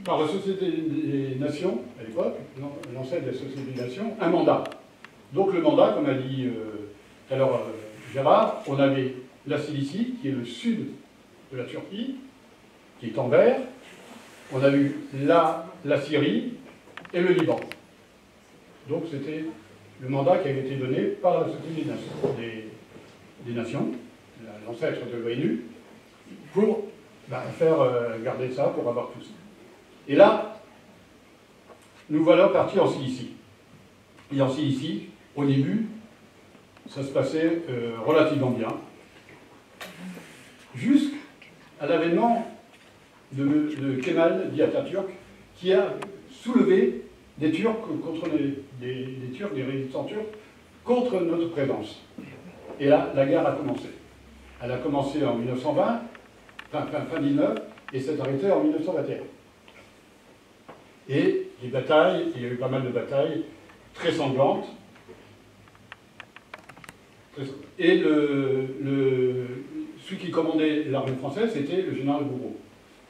par la Société des Nations, à l'époque, l'ancêtre de la Société des Nations, un mandat. Donc le mandat, comme a dit tout à l'heure Gérard, on avait la Cilicie, qui est le sud de la Turquie, qui est en vert. On a eu la Syrie et le Liban. Donc c'était le mandat qui avait été donné par la Société des Nations, l'ancêtre de l'ONU, pour faire garder ça, pour avoir tout ça. Et là, nous voilà partis en Cilicie. Et en Cilicie, au début, ça se passait relativement bien, jusqu'à l'avènement de Kemal dit Atatürk, qui a soulevé des Turcs contre des Turcs, des résistants turcs, contre notre présence. Et là, la guerre a commencé. Elle a commencé en 1920, fin 19, et s'est arrêtée en 1921. Et les batailles, il y a eu pas mal de batailles très sanglantes. Et celui qui commandait l'armée française, c'était le général Gouraud,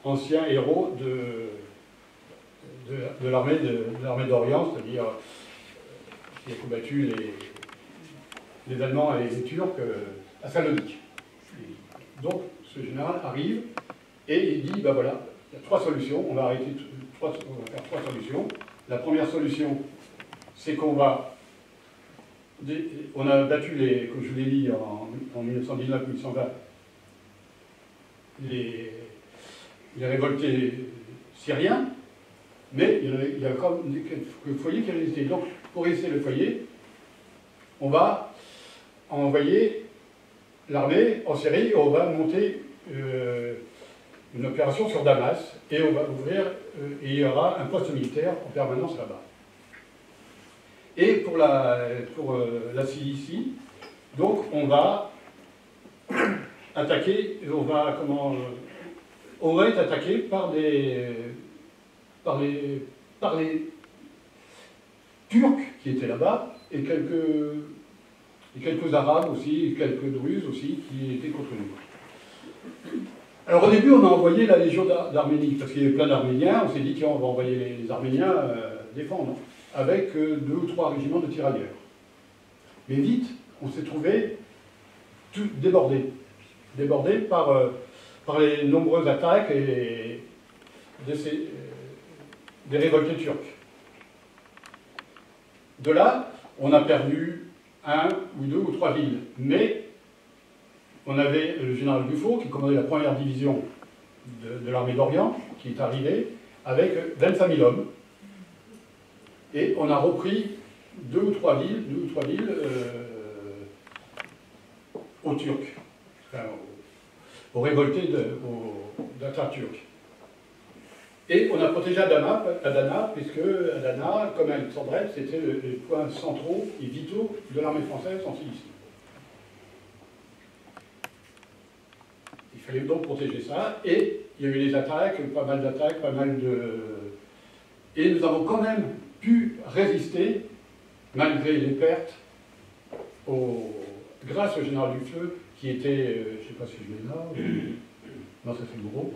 ancien héros de l'armée d'Orient, c'est-à-dire qui a combattu les Allemands et les Turcs à Salonique. Donc, ce général arrive et il dit, ben voilà, il y a trois solutions, on va faire trois solutions. La première solution, c'est qu'on va... On a battu, comme je vous l'ai dit, en 1919-1920, les révoltés syriens, mais il y a encore quelques foyers qui résistaient. Donc, pour résister le foyer, on va envoyer l'armée en Syrie et on va monter une opération sur Damas et on va ouvrir, et il y aura un poste militaire en permanence là-bas. Et pour la Cilicie, donc on va attaquer, on va être attaqué par les Turcs qui étaient là-bas et quelques Arabes aussi, et quelques Druzes aussi qui étaient contre nous. Alors au début, on a envoyé la Légion d'Arménie, parce qu'il y avait plein d'Arméniens, on s'est dit qu'on va envoyer les Arméniens défendre, avec 2 ou 3 régiments de tirailleurs. Mais vite, on s'est trouvé tout débordé par les nombreuses attaques des révoltés turcs. De là, on a perdu 1 ou 2 ou 3 villes, mais on avait le général Dufaux qui commandait la première division de l'armée d'Orient, qui est arrivé avec 25 000 hommes. Et on a repris 2 ou 3 villes aux Turcs, enfin, aux révoltés d'Atatürk. Et on a protégé Adana, puisque Adana, comme Alexandrette, c'était les points centraux et vitaux de l'armée française en Cilicie. Il fallait donc protéger ça, et il y a eu des attaques, pas mal d'attaques, et nous avons quand même pu résister, malgré les pertes, grâce au général Dufeu, qui était, je ne sais pas si je l'ai là, non, ça c'est Gouraud,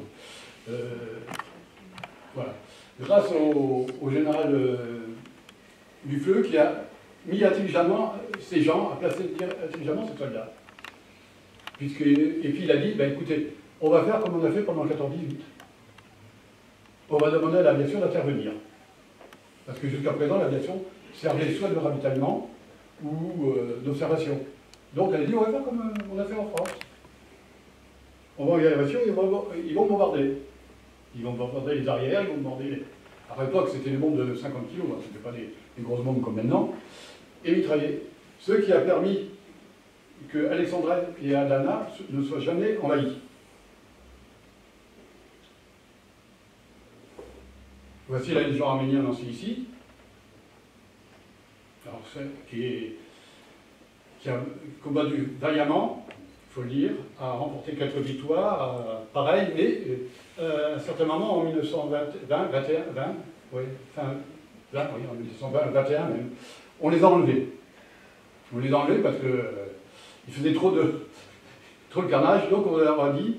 voilà. Grâce au général Dufeu, qui a mis intelligemment ces gens, a placé intelligemment ces soldats. Et puis il a dit, ben, écoutez, on va faire comme on a fait pendant 14-18. On va demander à l'aviation d'intervenir. Parce que jusqu'à présent, l'aviation servait soit de ravitaillement ou d'observation. Donc elle a dit, on va faire comme on a fait en France. On va envoyer l'aviation, ils vont bombarder. Ils vont bombarder les arrières, ils vont bombarder les... À l'époque, c'était des bombes de 50 kg, hein, c'était pas des grosses bombes comme maintenant. Et mitrailler. Ce qui a permis que Alexandrette et Adana ne soient jamais envahis. Voici la Légion arménienne en Cilicie, qui a combattu vaillamment, il faut le dire, a remporté 4 victoires, pareil, mais à un certain moment, en 1921 même, on les a enlevés. On les a enlevés parce qu'ils faisaient trop de carnage, donc on leur a dit,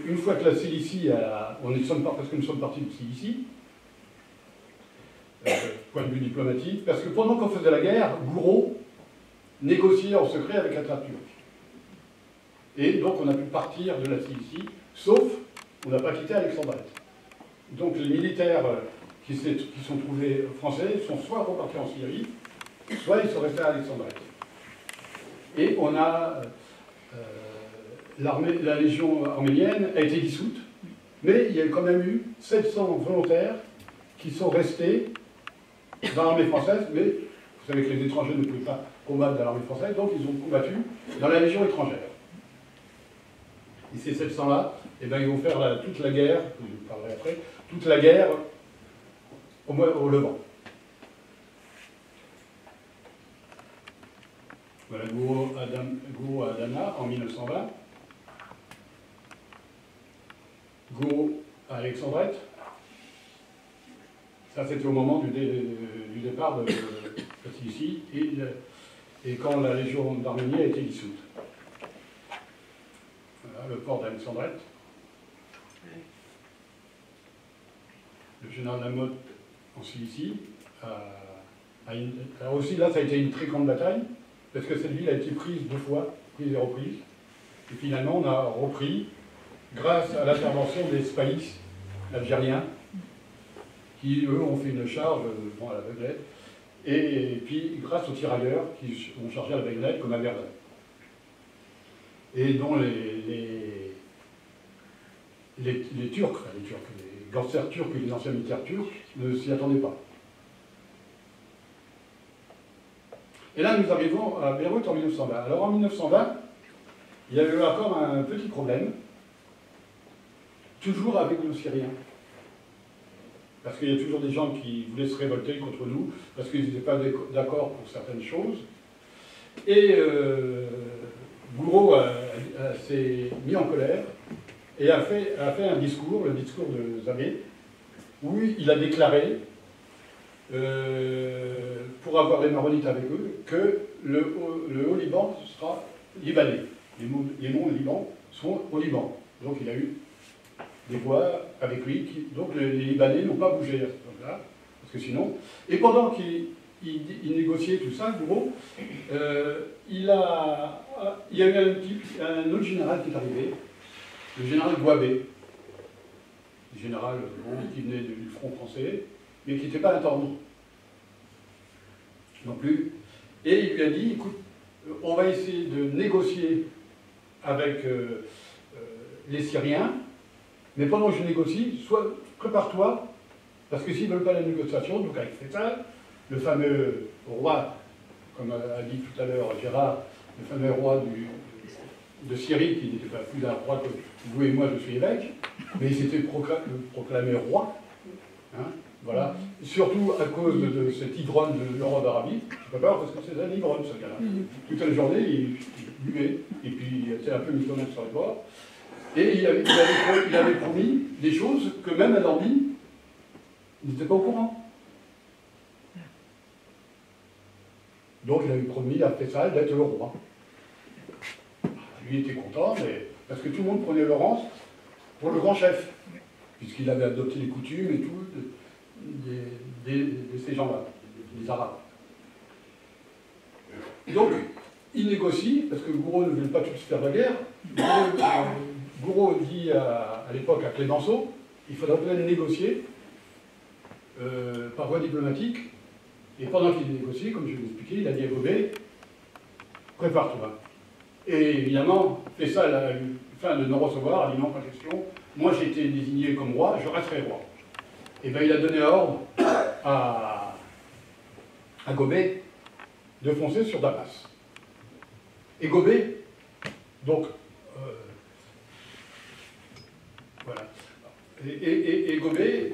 une fois que la Cilicie, parce que nous sommes partis de Cilicie, point de vue diplomatique, parce que pendant qu'on faisait la guerre, Gouraud négociait en secret avec Atatürk. Et donc on a pu partir de la Cilicie, sauf on n'a pas quitté Alexandrette. Donc les militaires qui sont trouvés français sont soit repartis en Syrie, soit ils sont restés à Alexandrette. Et on a... la Légion arménienne a été dissoute, mais il y a quand même eu 700 volontaires qui sont restés dans l'armée française, mais vous savez que les étrangers ne pouvaient pas combattre dans l'armée française, donc ils ont combattu dans la Légion étrangère. Et ces 700-là, eh ben, ils vont faire toute la guerre, je vous parlerai après, toute la guerre au Levant. Voilà, Gouraud à Adana en 1920. Gouraud à Alexandrette. Ça, c'était au moment du départ de Sicile et quand la Légion d'Arménie a été dissoute. Voilà, le port d'Alexandrette. Le général Lamotte en Cilicie. Aussi, là, ça a été une très grande bataille, parce que cette ville a été prise 2 fois, prise et reprise. Et finalement, on a repris, grâce à l'intervention des spahis algériens, qui, eux, ont fait une charge à la baïonnette, et puis grâce aux tirailleurs qui ont chargé à la baïonnette comme à Verdun. Et dont les Turcs, les gangsters turcs et les anciens militaires turcs ne s'y attendaient pas. Et là, nous arrivons à Beyrouth en 1920. Alors en 1920, il y avait encore un petit problème, toujours avec nos Syriens. Parce qu'il y a toujours des gens qui voulaient se révolter contre nous, parce qu'ils n'étaient pas d'accord pour certaines choses. Et Gouraud s'est mis en colère et a fait un discours, le discours de Zabé, où il a déclaré, pour avoir les Maronites avec eux, que le Haut-Liban sera libanais. Les monts Liban sont au Liban. Donc il a eu des voix avec lui, donc les Libanais n'ont pas bougé à ce moment-là, parce que sinon... Et pendant qu'il négociait tout ça, Gouraud, il y a eu un autre général qui est arrivé, le général Gouabé, le général qui venait du front français, mais qui n'était pas intendant non plus. Et il lui a dit, écoute, on va essayer de négocier avec les Syriens, mais pendant que je négocie, soit prépare-toi, parce que s'ils ne veulent pas la négociation, donc avec Faisal, le fameux roi, comme a dit tout à l'heure Gérard, le fameux roi de Syrie, qui n'était pas plus un roi que vous et moi, je suis évêque, mais il s'était proclamé roi. Hein, voilà. Surtout à cause de cet ivrogne de l'Europe d'Arabie. Je peux pas parce que c'est un ivrogne, ce gars-là. Toute la journée, il buvait, et puis il était un peu mythomane sur les bords. Et il avait promis des choses que même à l'Arabie, il n'était pas au courant. Donc il avait promis à Faisal d'être le roi. Lui était content, mais parce que tout le monde prenait Laurence pour le grand chef, puisqu'il avait adopté les coutumes et tout de ces gens-là, des Arabes. Donc, il négocie, parce que Gouraud ne voulait pas tous faire la guerre. Gouraud dit à l'époque à Clémenceau, il faudrait peut-être négocier par voie diplomatique. Et pendant qu'il négociait, comme je vais vous expliquer, il a dit à Gobet, prépare-toi. Et évidemment, Faisal a eu fin de non-recevoir, a dit non, pas question. Moi, j'ai été désigné comme roi, je resterai roi. Et bien, il a donné ordre à Gobet de foncer sur Damas. Et Gobet, donc, voilà. Et Gobet,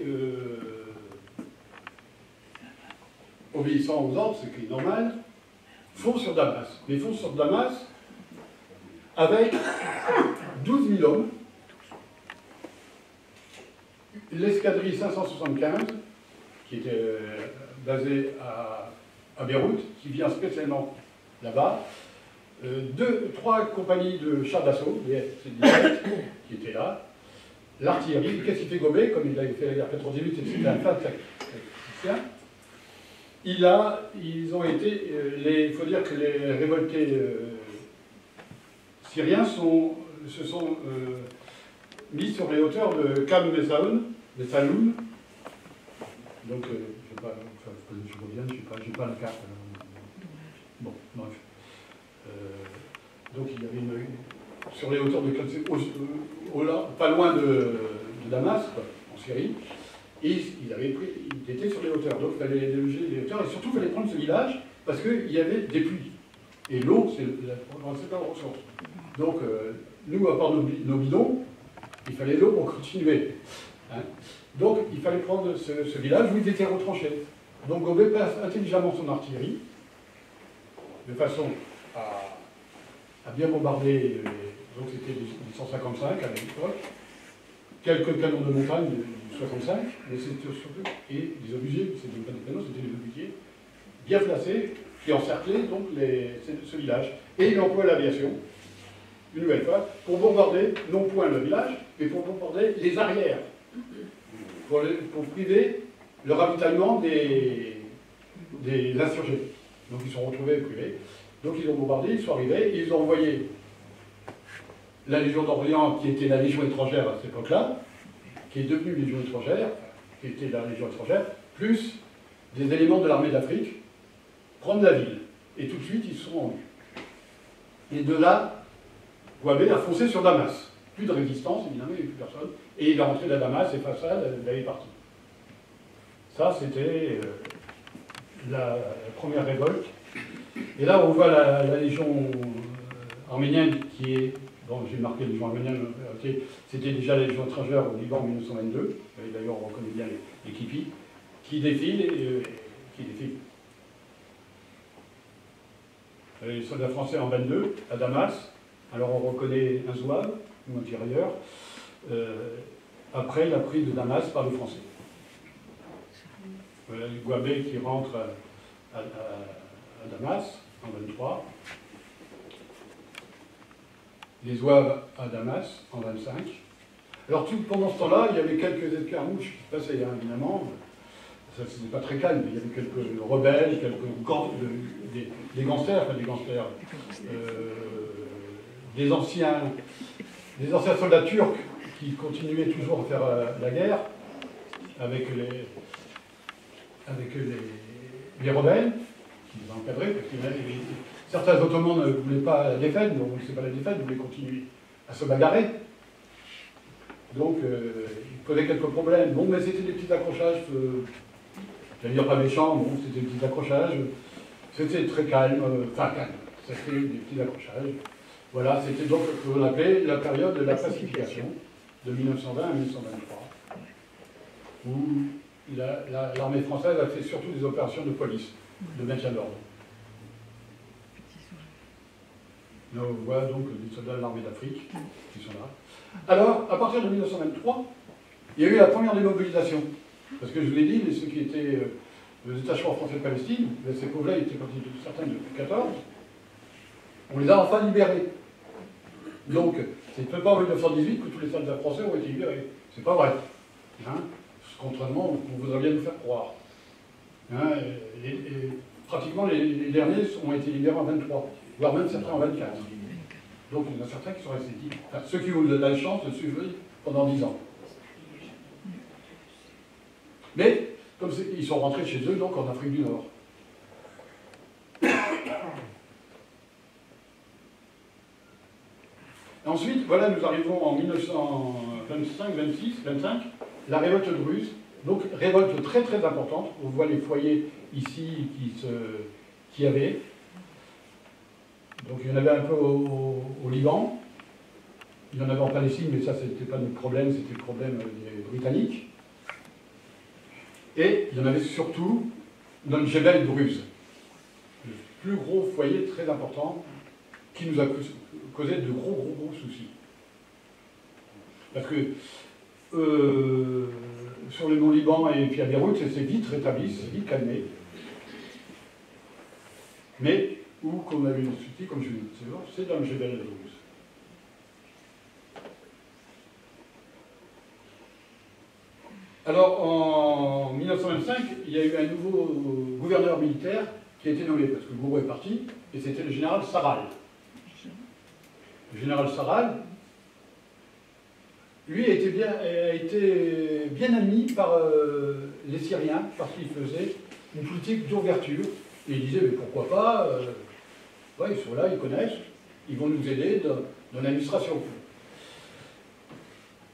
obéissant aux ordres, ce qui est normal, fonce sur Damas. Mais fonce sur Damas avec 12 000 hommes, l'escadrille 575, qui était basée à Beyrouth, qui vient spécialement là-bas, 3 compagnies de chars d'assaut, qui étaient là, l'artillerie. Qu'est-ce qu'il fait Gobet, comme il avait fait la guerre 98, et c'était un fin tacticien. Ils ont été, il faut dire que les révoltés syriens se sont mis sur les hauteurs de Kam Messaoun, donc je reviens, je n'ai pas la carte. Bon, bref. Donc il y avait sur les hauteurs de pas loin de Damas, quoi, en Syrie, et il était sur les hauteurs, donc il fallait déloger les hauteurs, et surtout il fallait prendre ce village, parce qu'il y avait des pluies. Et l'eau, c'est la ressource. Donc, nous, à part nos bidons, il fallait l'eau pour continuer. Hein. Donc, il fallait prendre ce village où ils étaient retranchés. Donc, Gobet place intelligemment son artillerie, de façon a bien bombardé, donc c'était des 155 à l'époque, quelques canons de montagne du 65, mais c'était surtout, et des obusiers, c'était pas des canons, c'était des obusiers, bien placés, qui encerclaient donc ce village. Et il emploie l'aviation, une nouvelle fois, pour bombarder, non point le village, mais pour bombarder les arrières, pour priver le ravitaillement des insurgés. Donc ils se sont retrouvés privés. Donc ils ont bombardé, ils sont arrivés, ils ont envoyé la Légion d'Orléans, qui était la Légion étrangère à cette époque-là, qui est devenue Légion étrangère, qui était la Légion étrangère, plus des éléments de l'armée d'Afrique, prendre la ville. Et tout de suite, ils se sont rendus. Et de là, Gouabé a foncé sur Damas. Plus de résistance, évidemment, il n'y avait plus personne. Et il est rentré à Damas, et face à il est parti. Ça, c'était la première révolte. Et là, on voit la Légion arménienne qui est... Bon, j'ai marqué Légion arménienne, okay. C'était déjà la Légion étrangère au Liban en 1922. D'ailleurs, on reconnaît bien les képis, qui défilent Les soldats français en 22, à Damas. Alors on reconnaît un zouave, ou un tirailleur. Après la prise de Damas par les Français. Voilà le Gouabé qui rentre à Damas en 23. Les zouaves à Damas en 25. Alors pendant ce temps-là, il y avait quelques escarmouches qui se passaient, hein, évidemment. Ça, c'était pas très calme, mais il y avait quelques rebelles, des gangsters, des anciens soldats turcs qui continuaient toujours à faire la guerre avec les rebelles, qui les encadraient, parce que certains Ottomans ne voulaient pas la défaite, donc c'est pas la défaite, ils voulaient continuer à se bagarrer. Donc, ils posaient quelques problèmes. Bon, mais c'était des petits accrochages, j'allais dire pas méchants, bon, c'était des petits accrochages. C'était très calme, c'était des petits accrochages. Voilà, c'était donc ce qu'on appelait la période de la pacification, de 1920 à 1923, où l'armée française a fait surtout des opérations de police, de maintien d'ordre. Là, on voit donc des soldats de l'armée d'Afrique qui sont là. Alors, à partir de 1923, il y a eu la première démobilisation. Parce que je vous l'ai dit, ceux qui étaient le détachement français de Palestine, ces pauvres-là étaient partis de certains depuis 14, on les a enfin libérés. Donc, c'est peut-être pas en 1918 que tous les soldats français ont été libérés. C'est pas vrai. Hein, contrairement, on voudrait bien nous faire croire. Hein, pratiquement les derniers ont été libérés en 23, voire même certains en 24. Donc il y en a certains qui sont restés, enfin, ceux qui ont eu la chance de suivre pendant 10 ans. Mais, comme ils sont rentrés chez eux, donc en Afrique du Nord. Ensuite, voilà, nous arrivons en 1925, 26, 25, la révolte druze. Donc, révolte très très importante. On voit les foyers ici qui y avait. Donc, il y en avait un peu au Liban. Il y en avait en Palestine, mais ça, c'était pas notre problème, c'était le problème des Britanniques. Et il y en avait surtout dans le Jebel Druze, le plus gros foyer très important qui nous a causé de gros soucis. Parce que sur le mont Liban et puis à Beyrouth, c'est vite rétabli, c'est vite calmé. Mais où qu'on a eu des soucis, comme je vous disais, c'est dans le Jebel Druze. Alors, en 1925, il y a eu un nouveau gouverneur militaire qui a été nommé, parce que Gouraud est parti, et c'était le général Sarral. Le général Sarral, lui, a été bien admis par les Syriens, parce qu'il faisait une politique d'ouverture. Et il disait, mais pourquoi pas, ouais, ils sont là, ils connaissent, ils vont nous aider dans l'administration.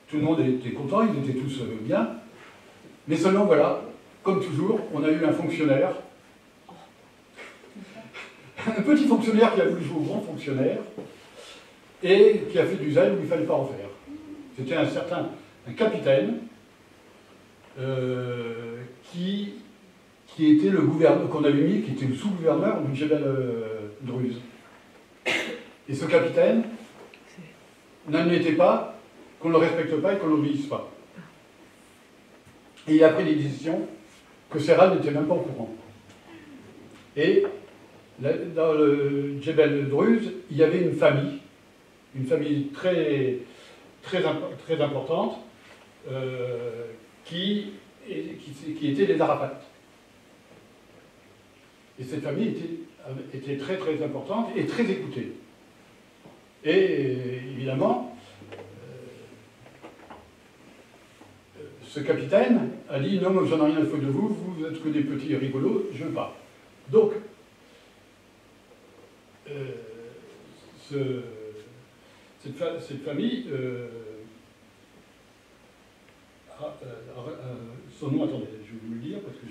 Tout le monde était content, ils étaient tous bien. Mais seulement, voilà, comme toujours, on a eu un fonctionnaire, un petit fonctionnaire qui a voulu jouer au grand fonctionnaire, et qui a fait du zèle où il ne fallait pas en faire. C'était un capitaine, qui était le gouverneur, qu'on avait mis, qui était le sous-gouverneur du Jebel Druze. Et ce capitaine n'admettait pas qu'on ne le respecte pas et qu'on ne l'obéisse pas. Et il a pris des décisions que Serral n'était même pas au courant. Et dans le Djebel Druze, il y avait une famille très importante, qui était les Arafat. Et cette famille était très importante et très écoutée. Et évidemment, ce capitaine a dit « Non, moi j'en ai rien à foutre de vous, vous êtes que des petits rigolos, je veux pas. » Donc, cette famille, son nom, attendez, je vais vous le dire parce que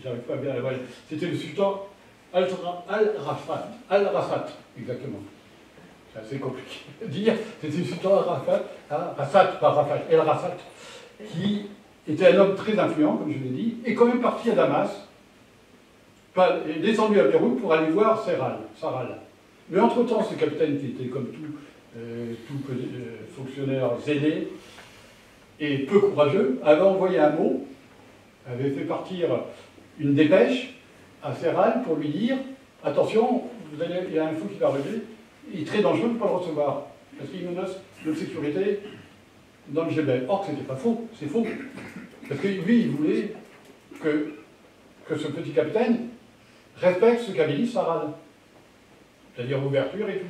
j'arrive pas bien à voir. C'était le sultan Al-Rafat, exactement. C'est assez compliqué à dire. C'était le sultan Al-Rafat, pas Rafat, El-Rafat, qui était un homme très influent, comme je l'ai dit, et quand même parti à Damas, est descendu à Beyrouth pour aller voir Serral. Mais entre-temps, ce capitaine, qui était comme tout fonctionnaire zélé et peu courageux, avait envoyé un mot, avait fait partir une dépêche à Serral pour lui dire « Attention, il y a un fou qui va arriver, il est très dangereux de ne pas le recevoir, parce qu'il menace notre sécurité dans le Djebel. » Or, c'était pas faux, c'est faux. Parce que lui, il voulait que ce petit capitaine respecte ce qu'avait dit Serral, c'est-à-dire ouverture et tout.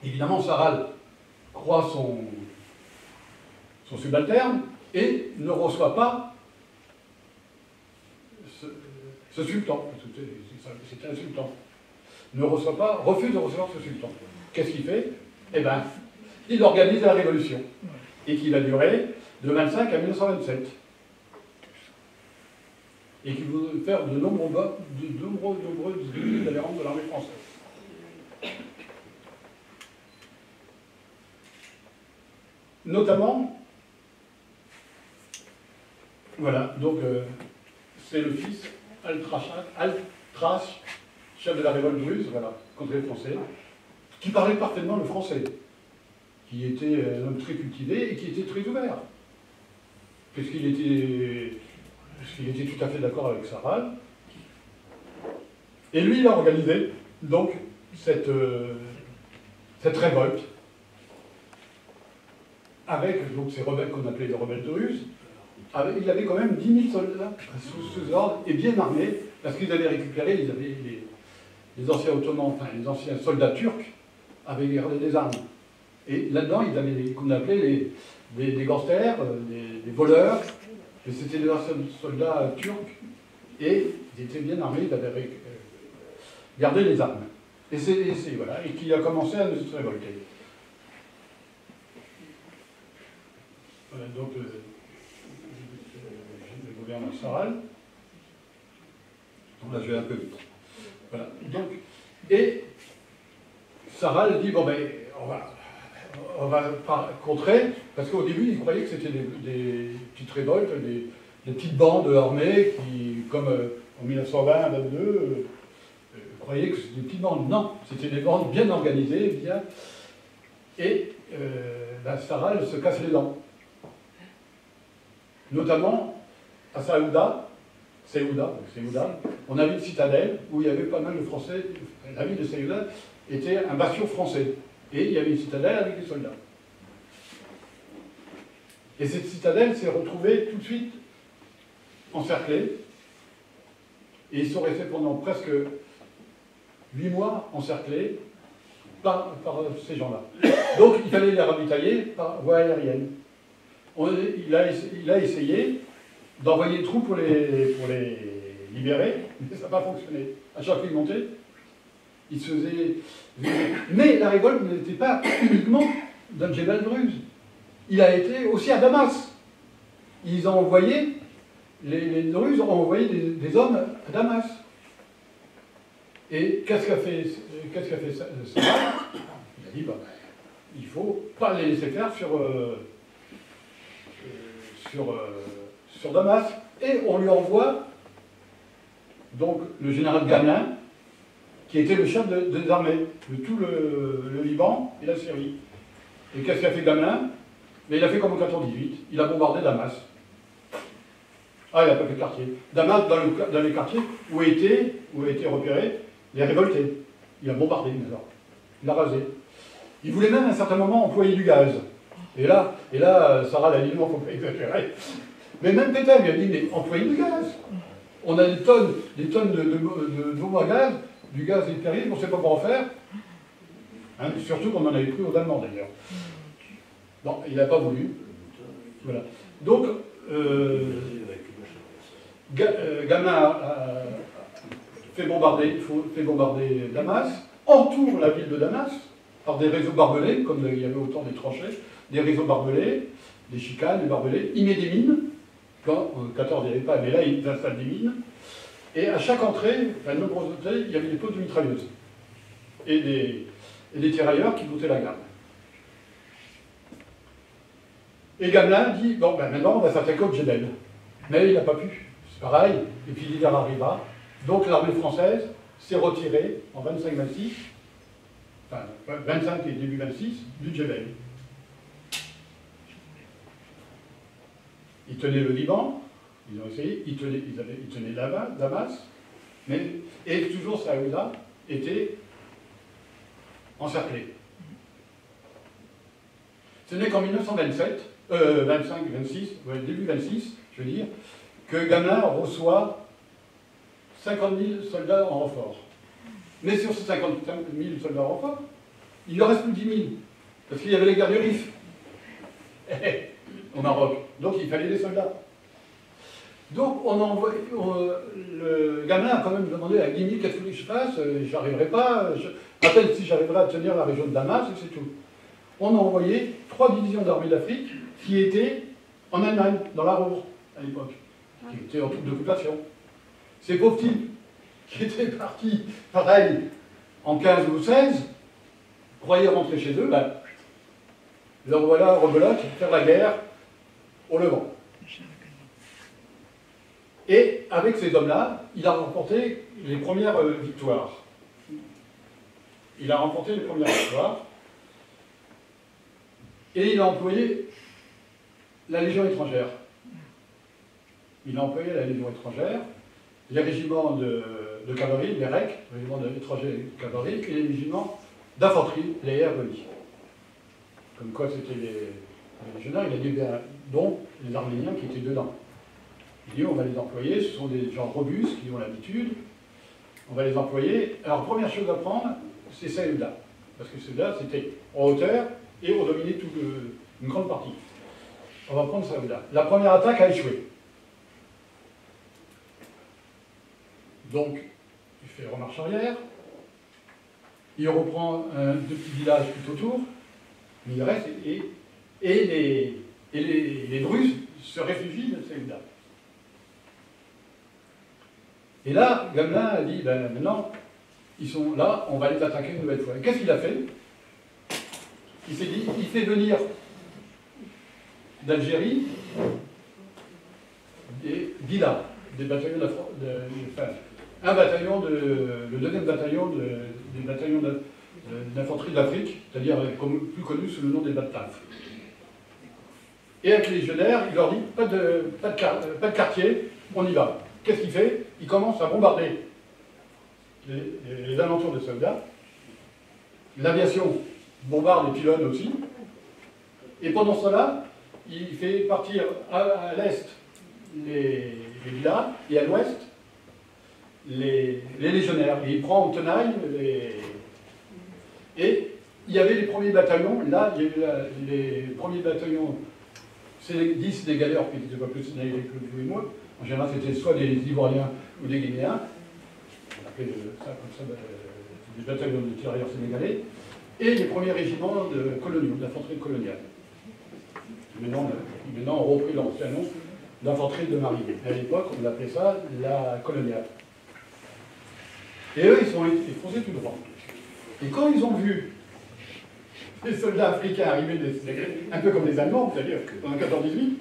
Évidemment, Serral croit son subalterne et ne reçoit pas ce sultan. C'était un sultan. Refuse de recevoir ce sultan. Qu'est-ce qu'il fait? Eh bien, il organise la révolution. Et qui va durer de 25 à 1927. Et qui va faire de nombreuses adhérents de l'armée française. Notamment, voilà, donc c'est le fils Al-Trash, chef de la révolte druze, voilà, contre les Français, qui parlait parfaitement le français, qui était un homme très cultivé et qui était très ouvert, puisqu'il était tout à fait d'accord avec Serral. Et lui, il a organisé donc cette révolte avec donc, ces rebelles qu'on appelait les rebelles druzes. Il avait quand même 10 000 soldats sous ses ordres et bien armés, parce qu'ils avaient récupéré, les anciens ottomans, enfin les anciens soldats turcs avaient gardé des armes. Et là-dedans, ils avaient qu'on appelait des gangsters, des voleurs, et c'était des anciens soldats turcs, et ils étaient bien armés, ils avaient gardé les armes. Et voilà, et qui a commencé à se révolter. Voilà, donc, le gouverneur Serral. Donc là, je vais un peu vite. Voilà. Donc, et Serral dit, bon ben, on va contrer, parce qu'au début, il croyait que c'était des petites révoltes, des petites bandes armées qui, comme en 1920-22, croyaient que c'était des petites bandes. Non, c'était des bandes bien organisées, bien. Et Serral se casse les dents. Notamment à Ceuta, on avait une citadelle où il y avait pas mal de Français. La ville de Ceuta était un bastion français. Et il y avait une citadelle avec des soldats. Et cette citadelle s'est retrouvée tout de suite encerclée. Et ils sont restés pendant presque 8 mois encerclés par ces gens-là. Donc il fallait les ravitailler par voie aérienne. Il a essayé d'envoyer des troupes pour les libérer, mais ça n'a pas fonctionné. À chaque fois qu'il montait, il se faisait... Mais la révolte n'était pas uniquement dans le Djebel Druze. Il a été aussi à Damas. Ils ont envoyé, les Druzes ont envoyé des hommes à Damas. Et qu'est-ce qu'a fait ça? Il a dit, il ne faut pas les laisser faire sur Damas. Et on lui envoie donc le général Gamelin, qui était le chef des armées de tout le Liban et la Syrie. Et qu'est-ce qu'a fait Gamelin? Mais il a fait comme en 14-18, il a bombardé Damas. Ah, il n'a pas fait quartier. Damas, dans les quartiers où étaient repérés les révoltés. Il a bombardé, alors. Il a rasé. Il voulait même à un certain moment employer du gaz. Et là Sarah l'a dit, non, il ne faut pas exagérer. Mais même Pétain lui a dit, mais employez du gaz. On a des tonnes de bombes à gaz, du gaz est terrible, on ne sait pas quoi en faire. Hein, surtout qu'on en avait pris aux Allemands d'ailleurs. Non, il n'a pas voulu. Voilà. Donc, Gamelin a fait bombarder Damas, entoure la ville de Damas par des réseaux barbelés, comme il y avait autant des tranchées, des réseaux barbelés, des chicanes, des barbelés. Il met des mines. Quand en 14 il n'y avait pas, mais là il installe des mines. Et à chaque entrée, à de nombreuses entrées, il y avait des pots de mitrailleuses et des tirailleurs qui montaient la garde. Et Gamelin dit, bon, ben maintenant on va s'attaquer au Djebel. Mais il n'a pas pu. C'est pareil. Et puis l'hiver arriva. Donc l'armée française s'est retirée en 25-26, enfin 25 et début 26, du Djebel. Ils tenaient le Liban, ils ont essayé, ils tenaient Damas, et toujours Saouda était encerclé. Ce n'est qu'en 1927, 25-26, ouais, début 26, je veux dire, que Gamelin reçoit 50 000 soldats en renfort. Mais sur ces 50 000 soldats en renfort, il ne reste plus 10 000, parce qu'il y avait les guerres du Rif au Maroc. Donc il fallait des soldats. Donc on a envoyé, le Gamelin a quand même demandé à Guigny, qu'est-ce que je fasse? J'arriverai pas, à peine si j'arriverai à tenir la région de Damas, et c'est tout. On a envoyé 3 divisions d'armée d'Afrique qui étaient en Allemagne, dans la Ruhr, à l'époque, qui étaient en toute d'occupation. Ces pauvres types qui étaient partis, pareil, en 15 ou 16, croyaient rentrer chez eux, ben, leur voilà rebelote, faire la guerre au Levant. Et avec ces hommes-là, il a remporté les premières victoires. Il a remporté les premières victoires. Et il a employé la Légion étrangère. Il a employé la Légion étrangère, les régiments de cavalerie, les REC, les régiments d'étrangers de cavalerie, et les régiments d'infanterie, les REI. Comme quoi c'était les légionnaires, il a dit, bien, dont les Arméniens qui étaient dedans. Il dit, on va les employer, ce sont des gens robustes qui ont l'habitude, on va les employer. Alors, première chose à prendre, c'est Saouda. Parce que Saouda, c'était en hauteur, et on dominait une grande partie. On va prendre Saouda. La première attaque a échoué. Donc, il fait remarche arrière, il reprend deux petits villages tout autour, mais il reste, et les Druzes se réfugient de Saouda. Et là, Gamelin a dit, ben maintenant, ils sont là, on va les attaquer une nouvelle fois. Et qu'est-ce qu'il a fait? Il s'est dit, il fait venir d'Algérie des Guilas, des bataillons un bataillon le deuxième bataillon des bataillons d'infanterie d'Afrique, c'est-à-dire plus connu sous le nom des Bataf. Et avec les légionnaires, il leur dit, pas de quartier, on y va. Qu'est-ce qu'il fait? Il commence à bombarder les alentours de Saouda. L'aviation bombarde les pylônes aussi. Et pendant cela, il fait partir à l'est les villas et à l'ouest les légionnaires. Et il prend en tenaille Et il y avait les premiers bataillons. Là, il y a eu les premiers bataillons. C'est les 10 des galères qui n'étaient pas plus que vous et moi. En général, c'était soit des Ivoiriens ou des Guinéens. On appelait ça comme ça des bataillons de tirailleurs sénégalais. Et les premiers régiments de coloniaux, d'infanterie coloniale. Maintenant, on repris l'ancien nom d'infanterie de marine. À l'époque, on appelait ça la coloniale. Et eux, ils fonçaient tout droit. Et quand ils ont vu les soldats africains arriver, un peu comme les Allemands, c'est-à-dire en 14-18,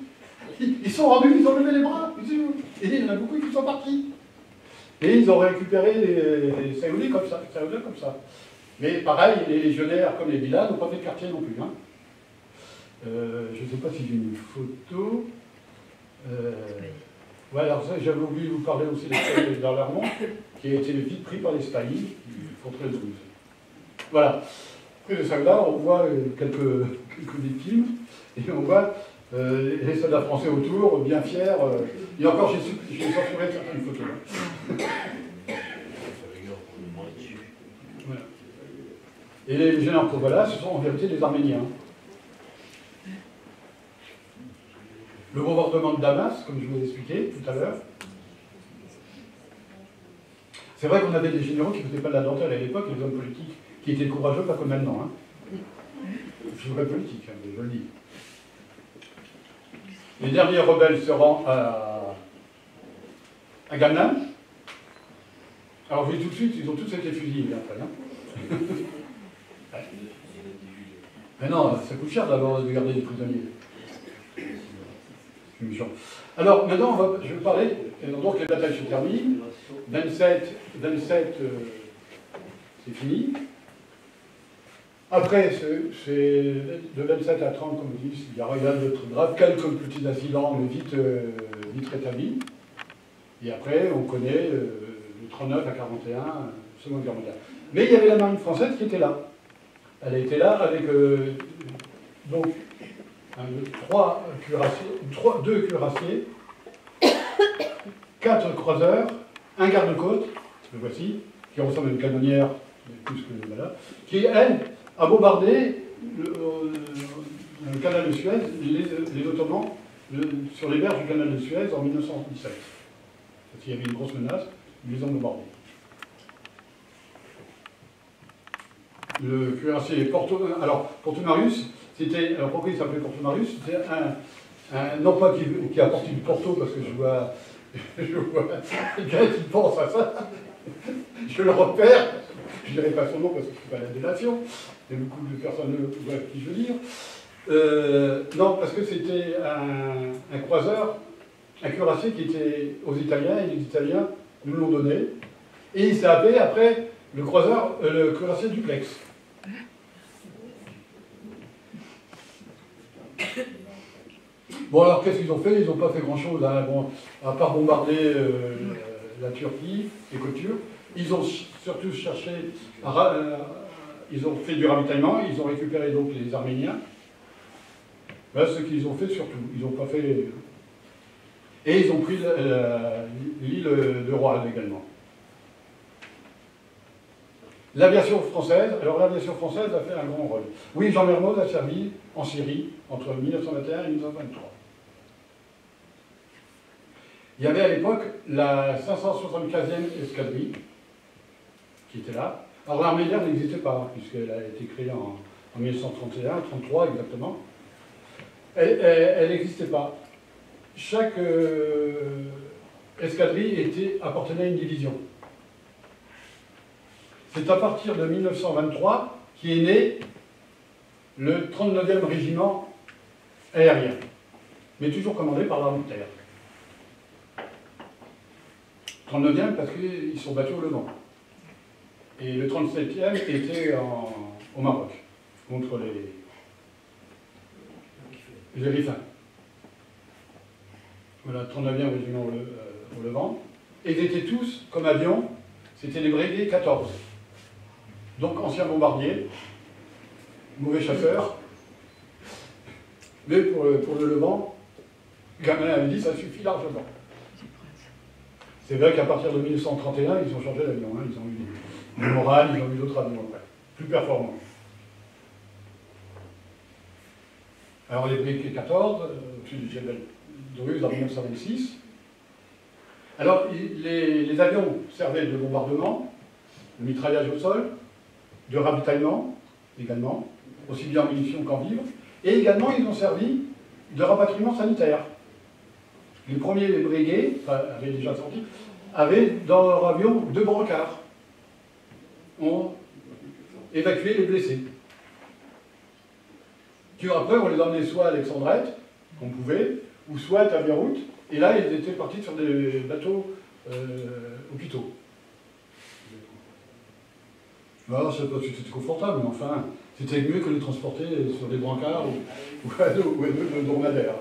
ils sont rendus, ils ont levé les bras. Et il y en a beaucoup qui sont partis. Et ils ont récupéré les Saoudis comme ça, Mais pareil, les légionnaires comme les villas n'ont pas fait de quartier non plus. Hein. Je ne sais pas si j'ai une photo. Ouais, alors ça, j'avais oublié de vous parler aussi de d'Arlermont, qui a été vite pris par les Spahis, qui font très douze. Voilà. Après de ça, là, on voit quelques victimes, et on voit les soldats français autour, bien fiers. Et encore, j'ai censuré certaines photos. Voilà. Et les légionnaires que voilà, ce sont en vérité des Arméniens. Le bombardement de Damas, comme je vous l'ai expliqué tout à l'heure. C'est vrai qu'on avait des généraux qui ne faisaient pas de la dentelle à l'époque, des hommes politiques qui étaient courageux, pas comme maintenant. Hein. Je suis vrai politique, hein, je le dis. Les derniers rebelles se rendent à Ghana. Alors, vous voyez tout de suite, ils ont tous été fusillés après. Hein. Mais non, ça coûte cher d'abord de garder des prisonniers. Alors, maintenant, je vais parler. Donc, les batailles se terminent. 27 c'est fini. Après, de 27 à 30, comme je dis, il n'y a rien d'autre grave. Quelques petits incidents, mais vite rétablis. Et après, on connaît de 39 à 41, Seconde Guerre mondiale. Mais il y avait la marine française qui était là. Elle a été là avec donc deux cuirassiers, 4 croiseurs, un garde-côte, le voici, qui ressemble à une canonnière, plus que voilà, qui, elle, a bombardé le canal de Suez, les Ottomans, sur les berges du canal de Suez en 1917. Parce qu'il y avait une grosse menace, ils les ont bombardés. Le cuirassier Portomarius, c'était. Alors pourquoi il s'appelait Portomarius? C'était non pas qui a porté du Porto, parce que je vois quelqu'un qui pense à ça. Je le repère, je ne dirai pas son nom parce que je ne suis pas la délation, et beaucoup de personnes voient qui je veux dire. Non, parce que c'était un croiseur, un cuirassier qui était aux Italiens, et les Italiens nous l'ont donné, et il s'est appelé après le cuirassier duplex. Bon, alors qu'est-ce qu'ils ont fait? Ils n'ont pas fait grand-chose, hein. Bon, à part bombarder la Turquie, les côtes turques. Ils ont surtout cherché, ils ont fait du ravitaillement, ils ont récupéré donc les Arméniens. Voilà ce qu'ils ont fait surtout. Ils n'ont pas fait. Et ils ont pris l'île de Roanne également. L'aviation française, alors l'aviation française a fait un grand rôle. Oui, Jean Mermoz a servi en Syrie entre 1921 et 1923. Il y avait à l'époque la 575e escadrille qui était là. Alors l'armée d'air n'existait pas, puisqu'elle a été créée en 1931, 1933 exactement. Elle n'existait pas. Chaque escadrille appartenait à une division. C'est à partir de 1923 qu'est né le 39e régiment aérien, mais toujours commandé par l'armée de terre. 39e parce qu'ils sont battus au Levant. Et le 37e était au Maroc, contre les Rifains. Voilà, 39e régiment au Levant. Et ils étaient tous, comme avions, c'était les brigades 14. Donc anciens bombardiers, mauvais chasseurs. Mais pour le Levant, Gamelin avait dit ça suffit largement. C'est vrai qu'à partir de 1931, ils ont changé d'avion. Hein. Ils ont eu le Moral, ils ont eu d'autres avions après, plus performants. Alors les BK-14, au-dessus du Jebel Druze en 1926. Alors les avions servaient de bombardement, de mitraillage au sol, de ravitaillement également, aussi bien en munitions qu'en vivres, et également ils ont servi de rapatriement sanitaire. Les premiers brigades, avaient déjà sorti, avaient dans leur avion 2 brancards. On évacuait les blessés. Puis après, on les emmenait soit à Alexandrette, qu'on pouvait, ou soit à Beyrouth, et là, ils étaient partis sur des bateaux hôpitaux. Alors, c'est pas tout à fait confortable, mais enfin, c'était mieux que de les transporter sur des brancards ou à de dromadaires.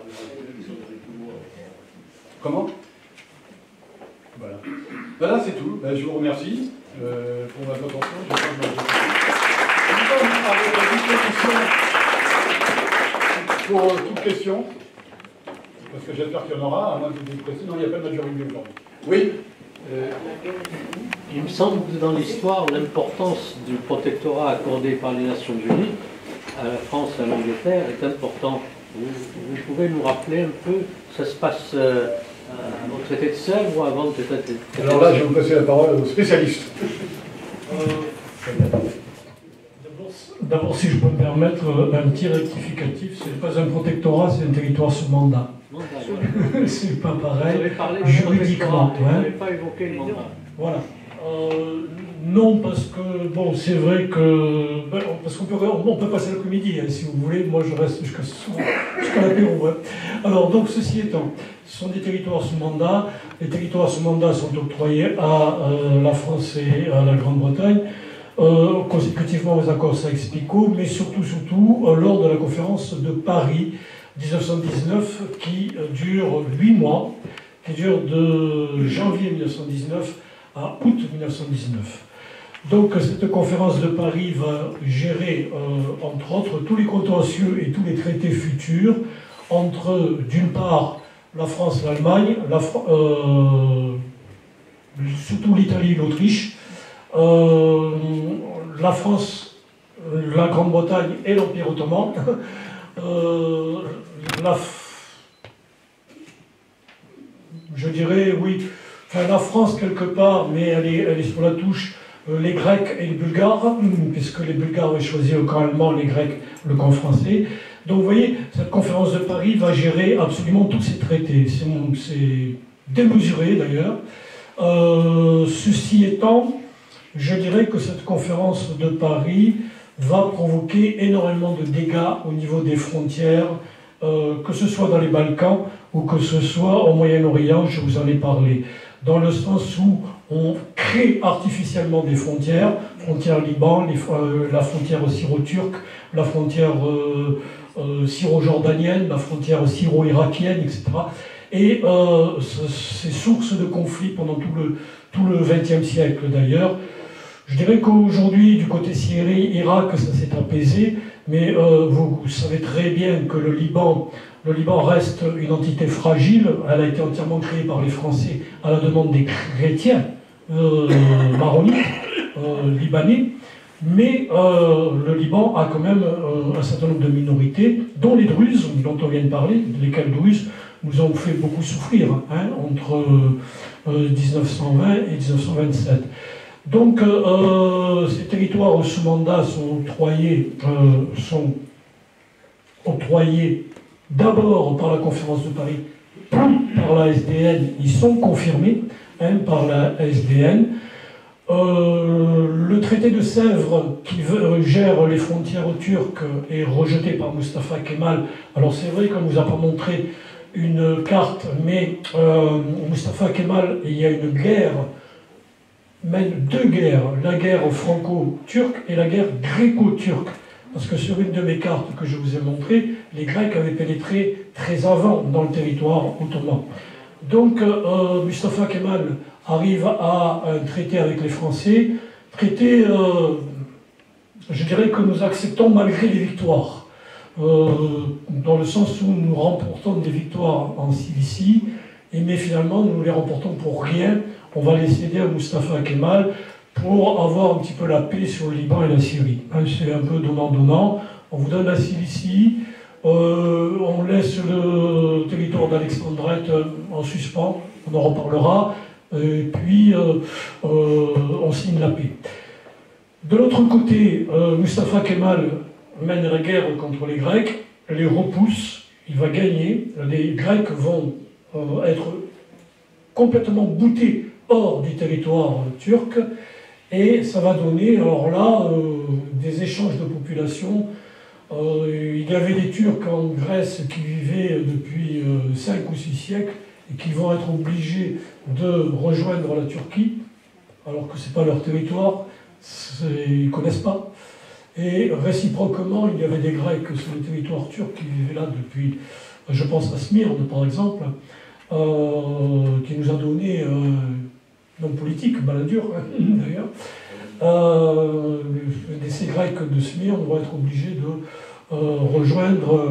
Comment? Voilà. Voilà, c'est tout. Ben, je vous remercie pour votre attention. Pour toute question, parce que j'espère qu'il y en aura, à moins que vous vous pressiez. Non, il n'y a pas de majorité aujourd'hui. Oui. Il me semble que dans l'histoire, l'importance du protectorat accordé par les Nations Unies à la France et à l'Angleterre est importante. Vous pouvez nous rappeler un peu, ça se passe au traité de Sèvres ou avant peut-être? Alors là, je vais vous passer la parole aux spécialistes. D'abord, si je peux me permettre, un petit rectificatif, ce n'est pas un protectorat, c'est un territoire sous mandat. C'est pas pareil, juridiquement. Vous n'avez pas évoqué le mandat. Voilà. Non, parce que, bon, c'est vrai que... Ben, parce qu'on peut passer l'après-midi, hein, si vous voulez. Moi, je reste jusqu'à l'apéro. Hein. Alors, donc, ceci étant, ce sont des territoires sous mandat. Les territoires sous mandat sont octroyés à la France et à la Grande-Bretagne, consécutivement aux accords Sykes-Picot, mais surtout, lors de la conférence de Paris 1919, qui dure 8 mois, qui dure de janvier 1919 à août 1919. Donc cette conférence de Paris va gérer, entre autres, tous les contentieux et tous les traités futurs entre, d'une part, la France, l'Allemagne, surtout l'Italie et l'Autriche, la France, la Grande-Bretagne et l'Empire ottoman, je dirais, oui, enfin, la France quelque part, mais elle est sur la touche, les Grecs et les Bulgares, puisque les Bulgares avaient choisi le camp allemand, les Grecs le camp français. Donc vous voyez, cette conférence de Paris va gérer absolument tous ces traités. C'est démesuré d'ailleurs. Ceci étant, je dirais que cette conférence de Paris va provoquer énormément de dégâts au niveau des frontières, que ce soit dans les Balkans ou que ce soit au Moyen-Orient, je vous en ai parlé, dans le sens où on crée artificiellement des frontières Liban, la frontière syro-turque, la frontière syro-jordanienne, la frontière syro-irakienne, etc. Et c'est source de conflits pendant tout le XXe siècle d'ailleurs. Je dirais qu'aujourd'hui, du côté Syrie, Irak, ça s'est apaisé, mais vous savez très bien que le Liban reste une entité fragile. Elle a été entièrement créée par les Français à la demande des chrétiens maronites, libanais, mais le Liban a quand même un certain nombre de minorités, dont les Druzes, dont on vient de parler, lesquels Druzes nous ont fait beaucoup souffrir entre 1920 et 1927. Donc, ces territoires sous mandat sont octroyés d'abord par la conférence de Paris, puis par la SDN. Ils sont confirmés par la SDN. Le traité de Sèvres, qui gère les frontières turques, est rejeté par Mustafa Kemal. Alors, c'est vrai qu'on ne nous a pas montré une carte, mais Mustafa Kemal, il y a une guerre, mène deux guerres, la guerre franco-turque et la guerre gréco-turque. Parce que sur une de mes cartes que je vous ai montrées, les Grecs avaient pénétré très avant dans le territoire ottoman. Donc Mustafa Kemal arrive à un traité avec les Français, traité, je dirais que nous acceptons malgré les victoires, dans le sens où nous remportons des victoires en Cilicie, mais finalement nous les remportons pour rien. On va les céder à Mustafa Kemal pour avoir un petit peu la paix sur le Liban et la Syrie. C'est un peu donnant-donnant. On vous donne la Cilicie, on laisse le territoire d'Alexandrette en suspens, on en reparlera, et puis on signe la paix. De l'autre côté, Mustafa Kemal mène la guerre contre les Grecs, les repousse, il va gagner, les Grecs vont être complètement boutés hors du territoire turc, et ça va donner, alors là, des échanges de population. Il y avait des Turcs en Grèce qui vivaient depuis 5 ou 6 siècles, et qu'ils vont être obligés de rejoindre la Turquie, alors que ce n'est pas leur territoire, ils ne connaissent pas. Et réciproquement, il y avait des Grecs sur le territoire turc qui vivaient là depuis, je pense à Smyrne par exemple, qui nous a donné un homme politique, Balladur d'ailleurs. Ces Grecs de Smyrne vont être obligés de rejoindre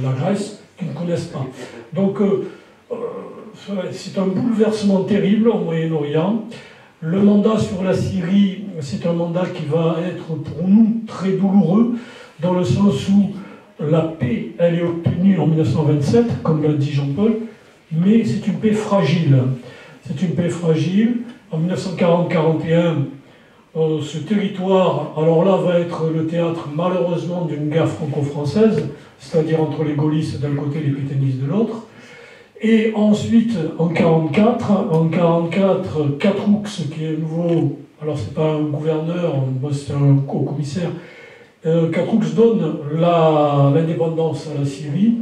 la Grèce qu'ils ne connaissent pas. Donc c'est un bouleversement terrible au Moyen-Orient. Le mandat sur la Syrie, c'est un mandat qui va être pour nous très douloureux, dans le sens où la paix, elle est obtenue en 1927, comme l'a dit Jean-Paul, mais c'est une paix fragile. C'est une paix fragile. En 1940-41, ce territoire, alors là, va être le théâtre, malheureusement, d'une guerre franco-française, c'est-à-dire entre les gaullistes d'un côté et les pétainistes de l'autre. Et ensuite, en 1944, Catroux, qui est nouveau, alors c'est pas un gouverneur, c'est un commissaire, Catroux donne l'indépendance à la Syrie.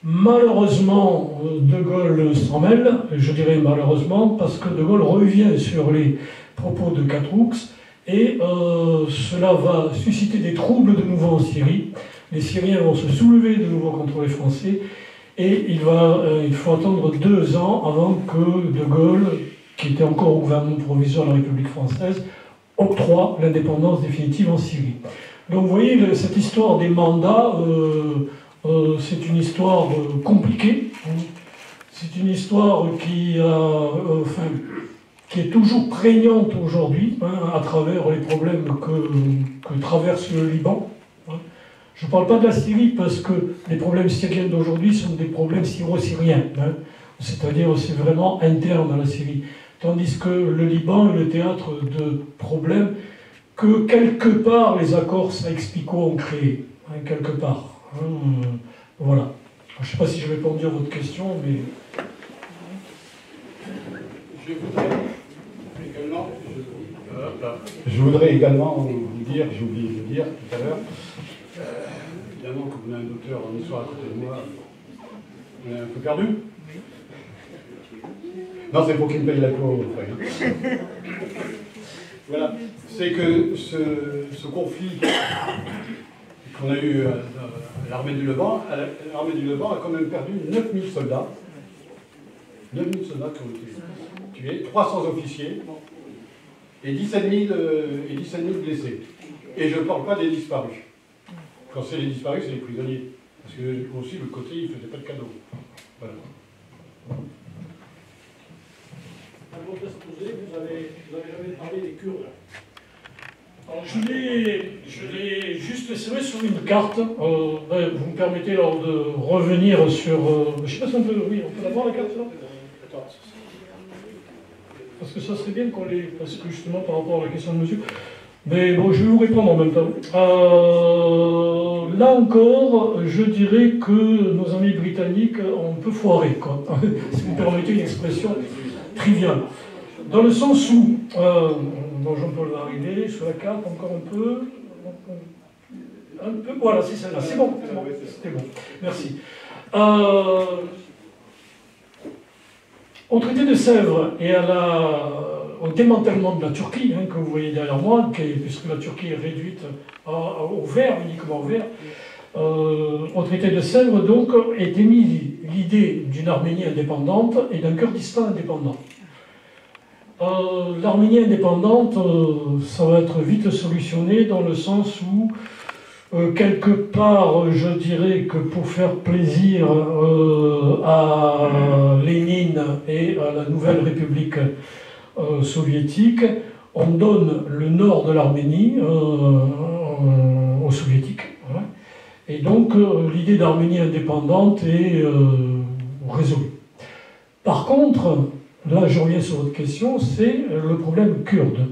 Malheureusement, De Gaulle s'en mêle, je dirais malheureusement, parce que De Gaulle revient sur les propos de Catroux, et cela va susciter des troubles de nouveau en Syrie. Les Syriens vont se soulever de nouveau contre les Français, et il faut attendre 2 ans avant que De Gaulle, qui était encore au gouvernement provisoire de la République française, octroie l'indépendance définitive en Syrie. Donc vous voyez, cette histoire des mandats, c'est une histoire compliquée. C'est une histoire qui est toujours prégnante aujourd'hui, à travers les problèmes que traverse le Liban. Je ne parle pas de la Syrie parce que les problèmes syriens d'aujourd'hui sont des problèmes syro-syriens. C'est-à-dire c'est vraiment interne à la Syrie. Tandis que le Liban est le théâtre de problèmes que quelque part les accords Sykes-Picot ont créés. Quelque part. Voilà. Je ne sais pas si j'ai répondu à votre question, mais... Je voudrais également vous dire, j'ai oublié de le dire tout à l'heure, évidemment, comme on a un docteur en histoire à côté de moi, on est un peu perdu. Non, c'est pour qu'il me paye la cour. Voilà. C'est que ce conflit qu'on a eu à l'armée du Levant, l'armée du Levant a quand même perdu 9000 soldats. 9000 soldats qui ont été tués, 300 officiers et 17 000 blessés. Et je ne parle pas des disparus. Quand c'est les disparus, c'est les prisonniers. Parce que aussi, le côté, il ne faisait pas de cadeau. Voilà. Vous avez jamais parlé des Kurdes. Alors, je l'ai juste laissé sur une carte. Vous me permettez alors de revenir sur... je ne sais pas si on peut... Oui, on peut la voir la carte là. Parce que ça serait bien qu'on les... Parce que justement, par rapport à la question de monsieur... Mais bon, je vais vous répondre en même temps. Là encore, je dirais que nos amis britanniques ont un peu foiré, quoi. Si vous me permettez une expression triviale. Dans le sens où... Jean-Paul va arriver sur la carte encore un peu. Voilà, c'est celle-là. C'est bon, c'était bon. Merci. Au traité de Sèvres et au démantèlement de la Turquie, que vous voyez derrière moi, puisque la Turquie est réduite au vert, uniquement au vert, au traité de Sèvres, donc, est émise l'idée d'une Arménie indépendante et d'un Kurdistan indépendant. L'Arménie indépendante, ça va être vite solutionné dans le sens où, quelque part, je dirais que pour faire plaisir à Lénine et à la nouvelle République soviétique, on donne le nord de l'Arménie aux soviétiques. Voilà. Et donc, l'idée d'Arménie indépendante est résolue. Par contre, là je reviens sur votre question, c'est le problème kurde.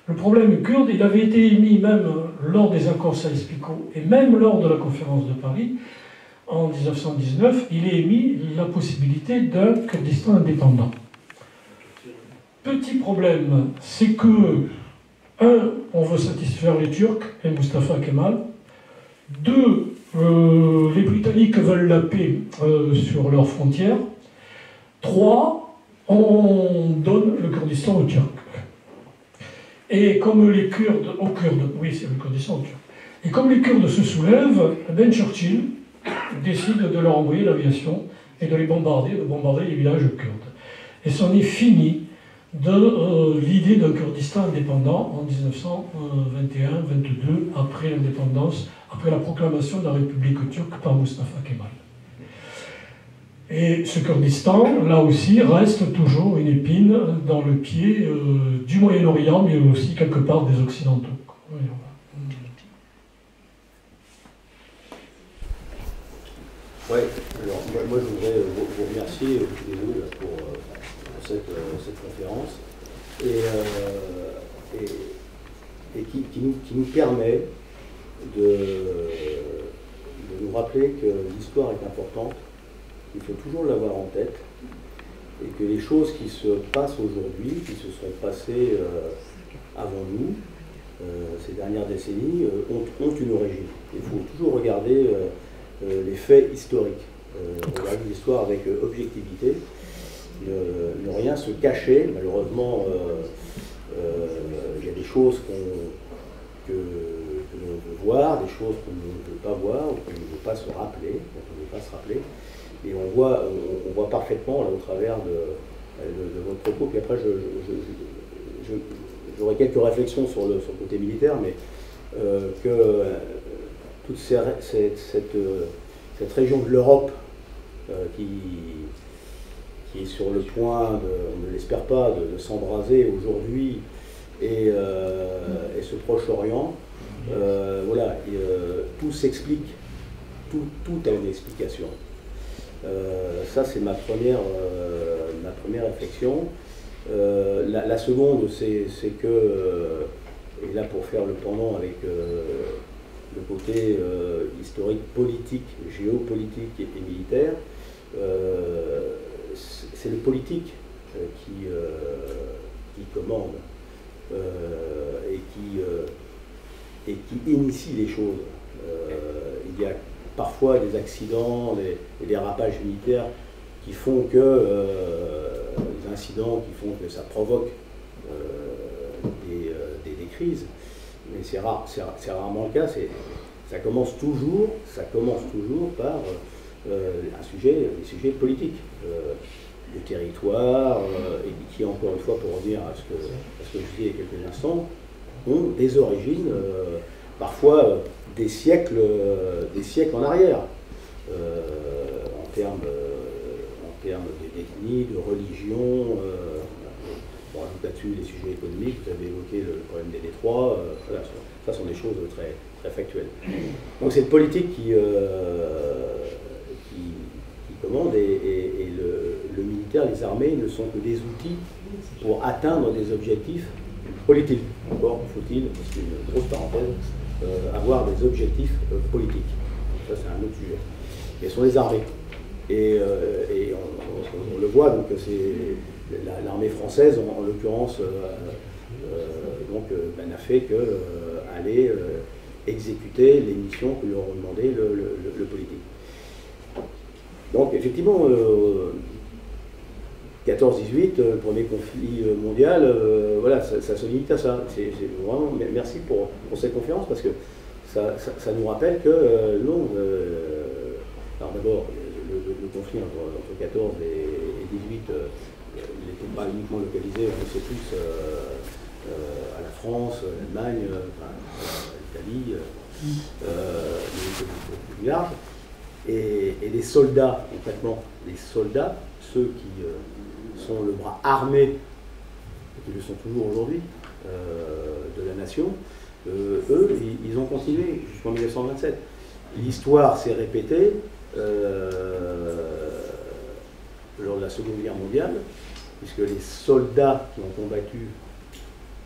Le problème kurde, il avait été émis même lors des accords Sykes-Picot et même lors de la conférence de Paris en 1919, il est émis la possibilité d'un Kurdistan indépendant. Petit problème, c'est que, on veut satisfaire les Turcs et Mustafa Kemal. 2, les Britanniques veulent la paix sur leurs frontières. 3, on donne le Kurdistan aux Turcs. Et comme les Kurdes, oui, c'est le Kurdistan aux Turcs. Et comme les Kurdes se soulèvent, Ben Churchill décide de leur envoyer l'aviation et de les bombarder, les villages kurdes. Et c'en est fini de l'idée d'un Kurdistan indépendant en 1921-22, après l'indépendance, après la proclamation de la République turque par Mustafa Kemal. Et ce Kurdistan, là aussi, reste toujours une épine dans le pied du Moyen-Orient, mais aussi quelque part des Occidentaux. Oui, alors moi je voudrais vous remercier tous les deux pour cette conférence et qui nous permet de nous rappeler que l'histoire est importante, qu'il faut toujours l'avoir en tête et que les choses qui se passent aujourd'hui, qui se sont passées avant nous, ces dernières décennies, ont une origine. Il faut toujours regarder les faits historiques, regarder l'histoire avec objectivité, ne rien se cacher. Malheureusement, il y a des choses que l'on veut voir, des choses qu'on ne veut pas voir, ou qu'on ne veut pas se rappeler, et on voit parfaitement là, au travers de votre propos. Puis après, j'aurai quelques réflexions sur le côté militaire, mais que toute cette région de l'Europe qui est sur le point, on ne l'espère pas, de s'embraser aujourd'hui, et ce Proche-Orient, voilà, tout s'explique, tout a une explication. Ça, c'est ma première réflexion. La seconde, c'est que, et là pour faire le pendant avec le côté historique, politique, géopolitique et militaire, c'est le politique qui commande et qui initie les choses. Il y a parfois des accidents et des dérapages militaires qui font que, des incidents qui font que ça provoque des crises, mais c'est rarement le cas. Ça commence toujours par des sujets politiques, des territoires, et qui, encore une fois, pour revenir à ce que je disais il y a quelques instants, ont des origines, parfois des siècles en arrière, en termes d'ethnie, de religion. On rajoute là-dessus les sujets économiques, vous avez évoqué le problème des détroits, voilà, ça sont des choses très, très factuelles. Donc c'est le politique qui commande, et le militaire, les armées ne sont que des outils pour atteindre des objectifs politiques. Encore faut-il, c'est une grosse parenthèse, avoir des objectifs politiques. Ça c'est un autre sujet. Mais ce sont les armées. Et on le voit, donc c'est l'armée française, en l'occurrence, n'a fait qu'aller exécuter les missions que lui ont demandé le politique. Donc effectivement, 14-18, le premier conflit mondial, voilà, ça se limite à ça. C'est vraiment, merci pour cette conférence, parce que ça nous rappelle que non, alors d'abord, le conflit entre 14 et 18, il n'était pas uniquement localisé, on sait plus, à la France, l'Allemagne, l'Italie, plus large. Et les soldats, concrètement, ceux qui sont le bras armé, et qui le sont toujours aujourd'hui, de la nation, eux, ils ont continué jusqu'en 1927. L'histoire s'est répétée lors de la Seconde Guerre mondiale, puisque les soldats qui ont combattu,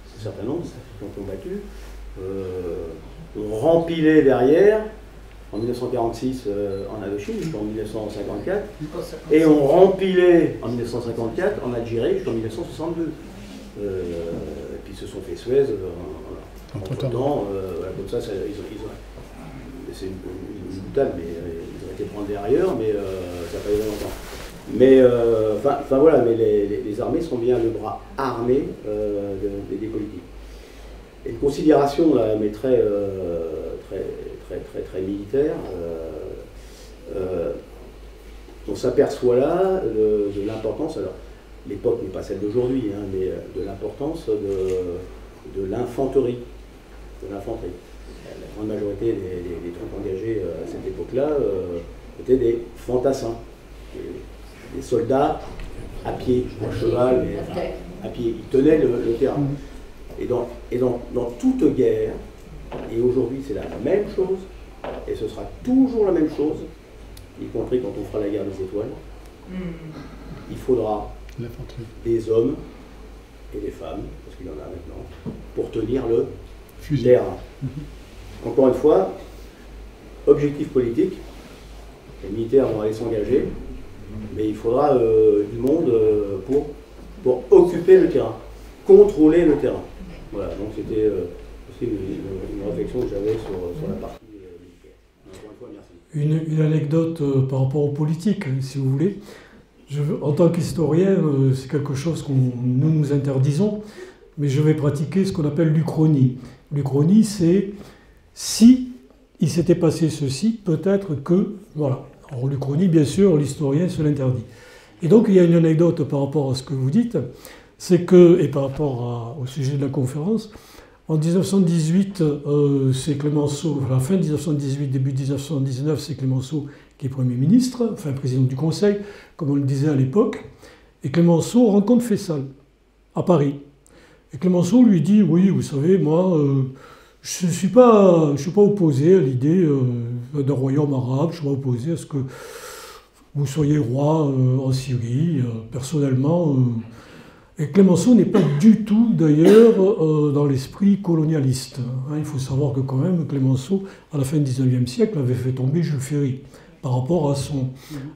c'est un certain nombre qui ont combattu, ont rempilé derrière, en 1946 en Indochine jusqu'en 1954, et ont rempilé en 1954 en Algérie jusqu'en 1962. Et puis se sont fait Suez entre-temps, voilà, comme ça, c'est une boutade, mais ils ont été prendre derrière, mais ça n'a pas duré longtemps. Mais, voilà, mais les armées sont bien le bras armé des politiques. Et une considération, là, mais très militaire, on s'aperçoit là de l'importance, alors l'époque n'est pas celle d'aujourd'hui, hein, mais de l'importance de l'infanterie. La grande majorité des troupes engagées à cette époque-là étaient des fantassins, des soldats à pied, à cheval, mais à pied. Ils tenaient le terrain. Et dans toute guerre, et aujourd'hui c'est la même chose, et ce sera toujours la même chose, y compris quand on fera la guerre des étoiles, il faudra des hommes et des femmes, parce qu'il y en a maintenant, pour tenir le terrain. Encore une fois, objectif politique, les militaires vont aller s'engager, mais il faudra du monde pour occuper le terrain, contrôler le terrain. Voilà, donc c'était aussi une réflexion que j'avais sur la partie militaire. Encore une fois, merci. Une anecdote par rapport aux politiques, si vous voulez. En tant qu'historien, c'est quelque chose que nous interdisons, mais je vais pratiquer ce qu'on appelle l'Uchronie. L'Uchronie, c'est si il s'était passé ceci, peut-être que... Voilà. Alors l'Uchronie, bien sûr, l'historien se l'interdit. Et donc il y a une anecdote par rapport à ce que vous dites, c'est que, et par rapport au sujet de la conférence, en 1918, c'est Clemenceau, à la fin 1918, début 1919, c'est Clemenceau qui est Premier ministre, enfin président du Conseil, comme on le disait à l'époque, et Clemenceau rencontre Fayçal, à Paris. Et Clemenceau lui dit, oui, vous savez, moi, je ne suis pas opposé à l'idée d'un royaume arabe, je ne suis pas opposé à ce que vous soyez roi en Syrie, personnellement. Et Clemenceau n'est pas du tout, d'ailleurs, dans l'esprit colonialiste. Hein, il faut savoir que quand même, Clemenceau, à la fin du XIXe siècle, avait fait tomber Jules Ferry par rapport à son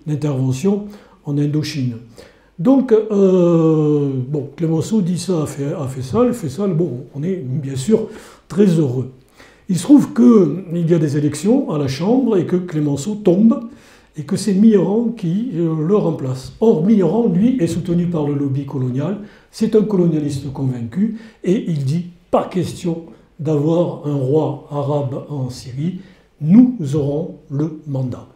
intervention en Indochine. Donc, bon, Clemenceau dit ça à Fayçal. Fayçal, bon, on est bien sûr très heureux. Il se trouve qu'il y a des élections à la Chambre et que Clemenceau tombe et que c'est Mitterrand qui le remplace. Or, Mitterrand, lui, est soutenu par le lobby colonial, c'est un colonialiste convaincu, et il dit « pas question d'avoir un roi arabe en Syrie, nous aurons le mandat ».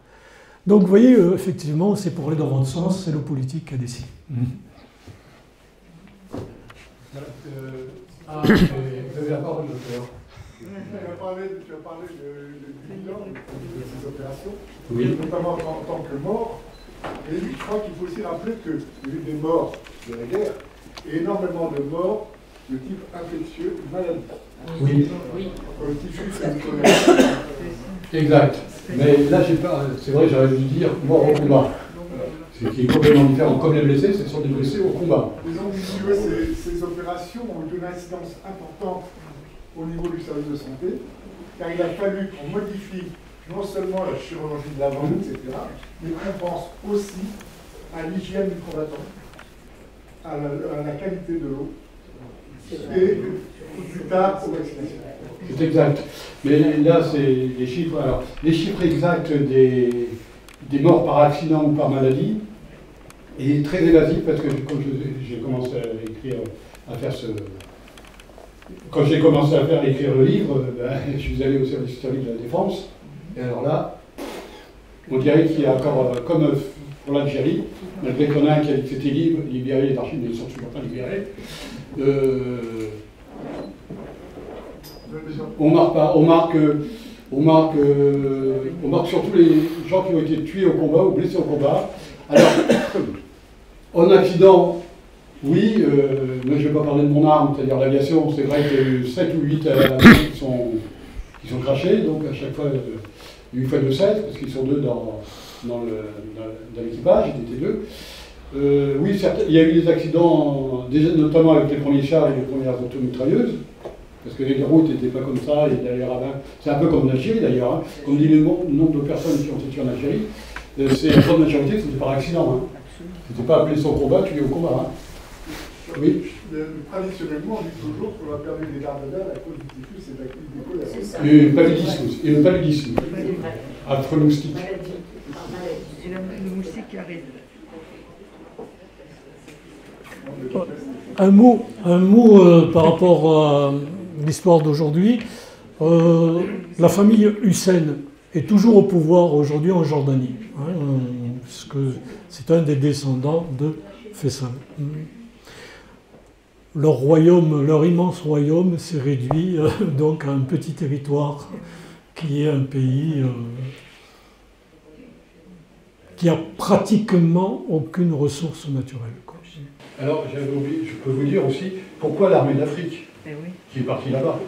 Donc, vous voyez, effectivement, c'est pour aller dans votre sens, c'est le politique qui a décidé. Vous avez la parole, docteur. Tu as parlé du bilan de ces opérations, Oui. notamment en tant que mort. Et je crois qu'il faut aussi rappeler qu'il y a eu des morts de la guerre et énormément de morts de type infectieux, maladie. Oui. Le typhus et le choléra. Exact. Mais là, c'est vrai, j'aurais dû dire mort au combat. Ce qui est complètement différent. Comme les blessés, ce sont des blessés au combat. Disons que ces opérations ont eu une incidence importante au niveau du service de santé, car il a fallu qu'on modifie non seulement la chirurgie de l'avant, etc., mais qu'on pense aussi à l'hygiène du combattant, à la qualité de l'eau, et plus tard aux vaccinations. C'est exact. Mais là, c'est les chiffres. Alors, les chiffres exacts des morts par accident ou par maladie est très évasif parce que quand j'ai commencé à écrire, à faire quand j'ai commencé à écrire le livre, je suis allé au service historique de la défense. Et alors là, on dirait qu'il y a encore, comme pour l'Algérie, malgré qu'on a un qui a dit que c'était libéré, les archives ne sont toujours pas libérées. On marque surtout les gens qui ont été tués au combat ou blessés au combat. Alors, en accident, oui, mais je ne vais pas parler de mon arme, c'est-à-dire l'aviation, c'est vrai qu'il y a eu 7 ou 8 qui sont crachés, donc à chaque fois, 8 fois 2, 7, parce qu'ils sont 2 dans l'équipage, ils étaient 2. Oui, il y a eu des accidents, notamment avec les premiers chars et les premières automitrailleuses, parce que les routes n'étaient pas comme ça, il y a des ravins. C'est un peu comme en Algérie d'ailleurs, hein. Comme dit le nombre de personnes qui ont été tuées en Algérie, c'est la grande majorité, c'était par accident. Hein. C'était pas appelé son combat, tué au combat. Hein. Oui. Traditionnellement, on dit toujours qu'on a perdu des Dardanelles à cause du typhus et de la choléra. Et le paludisme. Affreux moustique. C'est le moustique qui arrive. Un mot par rapport à l'histoire d'aujourd'hui. La famille Hussein est toujours au pouvoir aujourd'hui en Jordanie, puisque c'est un des descendants de Faisal. Leur royaume, leur immense royaume s'est réduit donc à un petit territoire qui est un pays qui a pratiquement aucune ressource naturelle. Alors, j'avais oublié, je peux vous dire aussi pourquoi l'armée d'Afrique, qui est partie là-bas.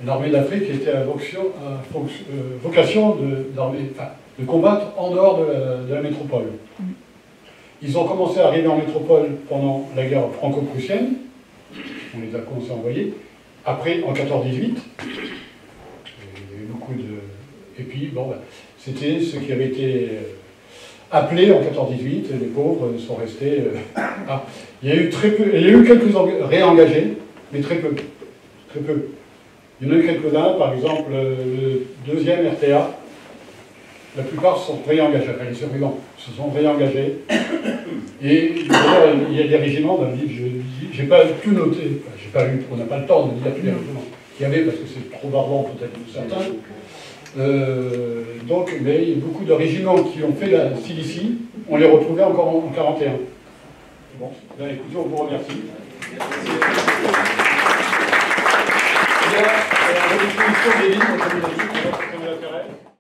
L'armée d'Afrique était à vocation de combattre en dehors de la métropole. Ils ont commencé à arriver en métropole pendant la guerre franco-prussienne. On les a commencé à envoyer. Après, en 14-18, il y avait beaucoup de... Et puis, bon, c'était ceux qui avaient été appelés en 14-18. Les pauvres sont restés... Il y a eu quelques réengagés, mais très peu. Très peu. Il y en a eu quelques-uns, par exemple, le 2e RTA. La plupart se sont réengagés, enfin les survivants se sont réengagés. Et il y a des régiments dans le livre, je n'ai pas tout noté, enfin, j'ai pas eu, on n'a pas le temps de dire tous les régiments qu'il y avait parce que c'est trop barbant peut-être pour certains. Donc, mais il y a beaucoup de régiments qui ont fait la Cilicie, on les retrouvait encore en 41. Bon, bien écoutez, on vous remercie. Il y a la redistribution des livres, comme il a dit.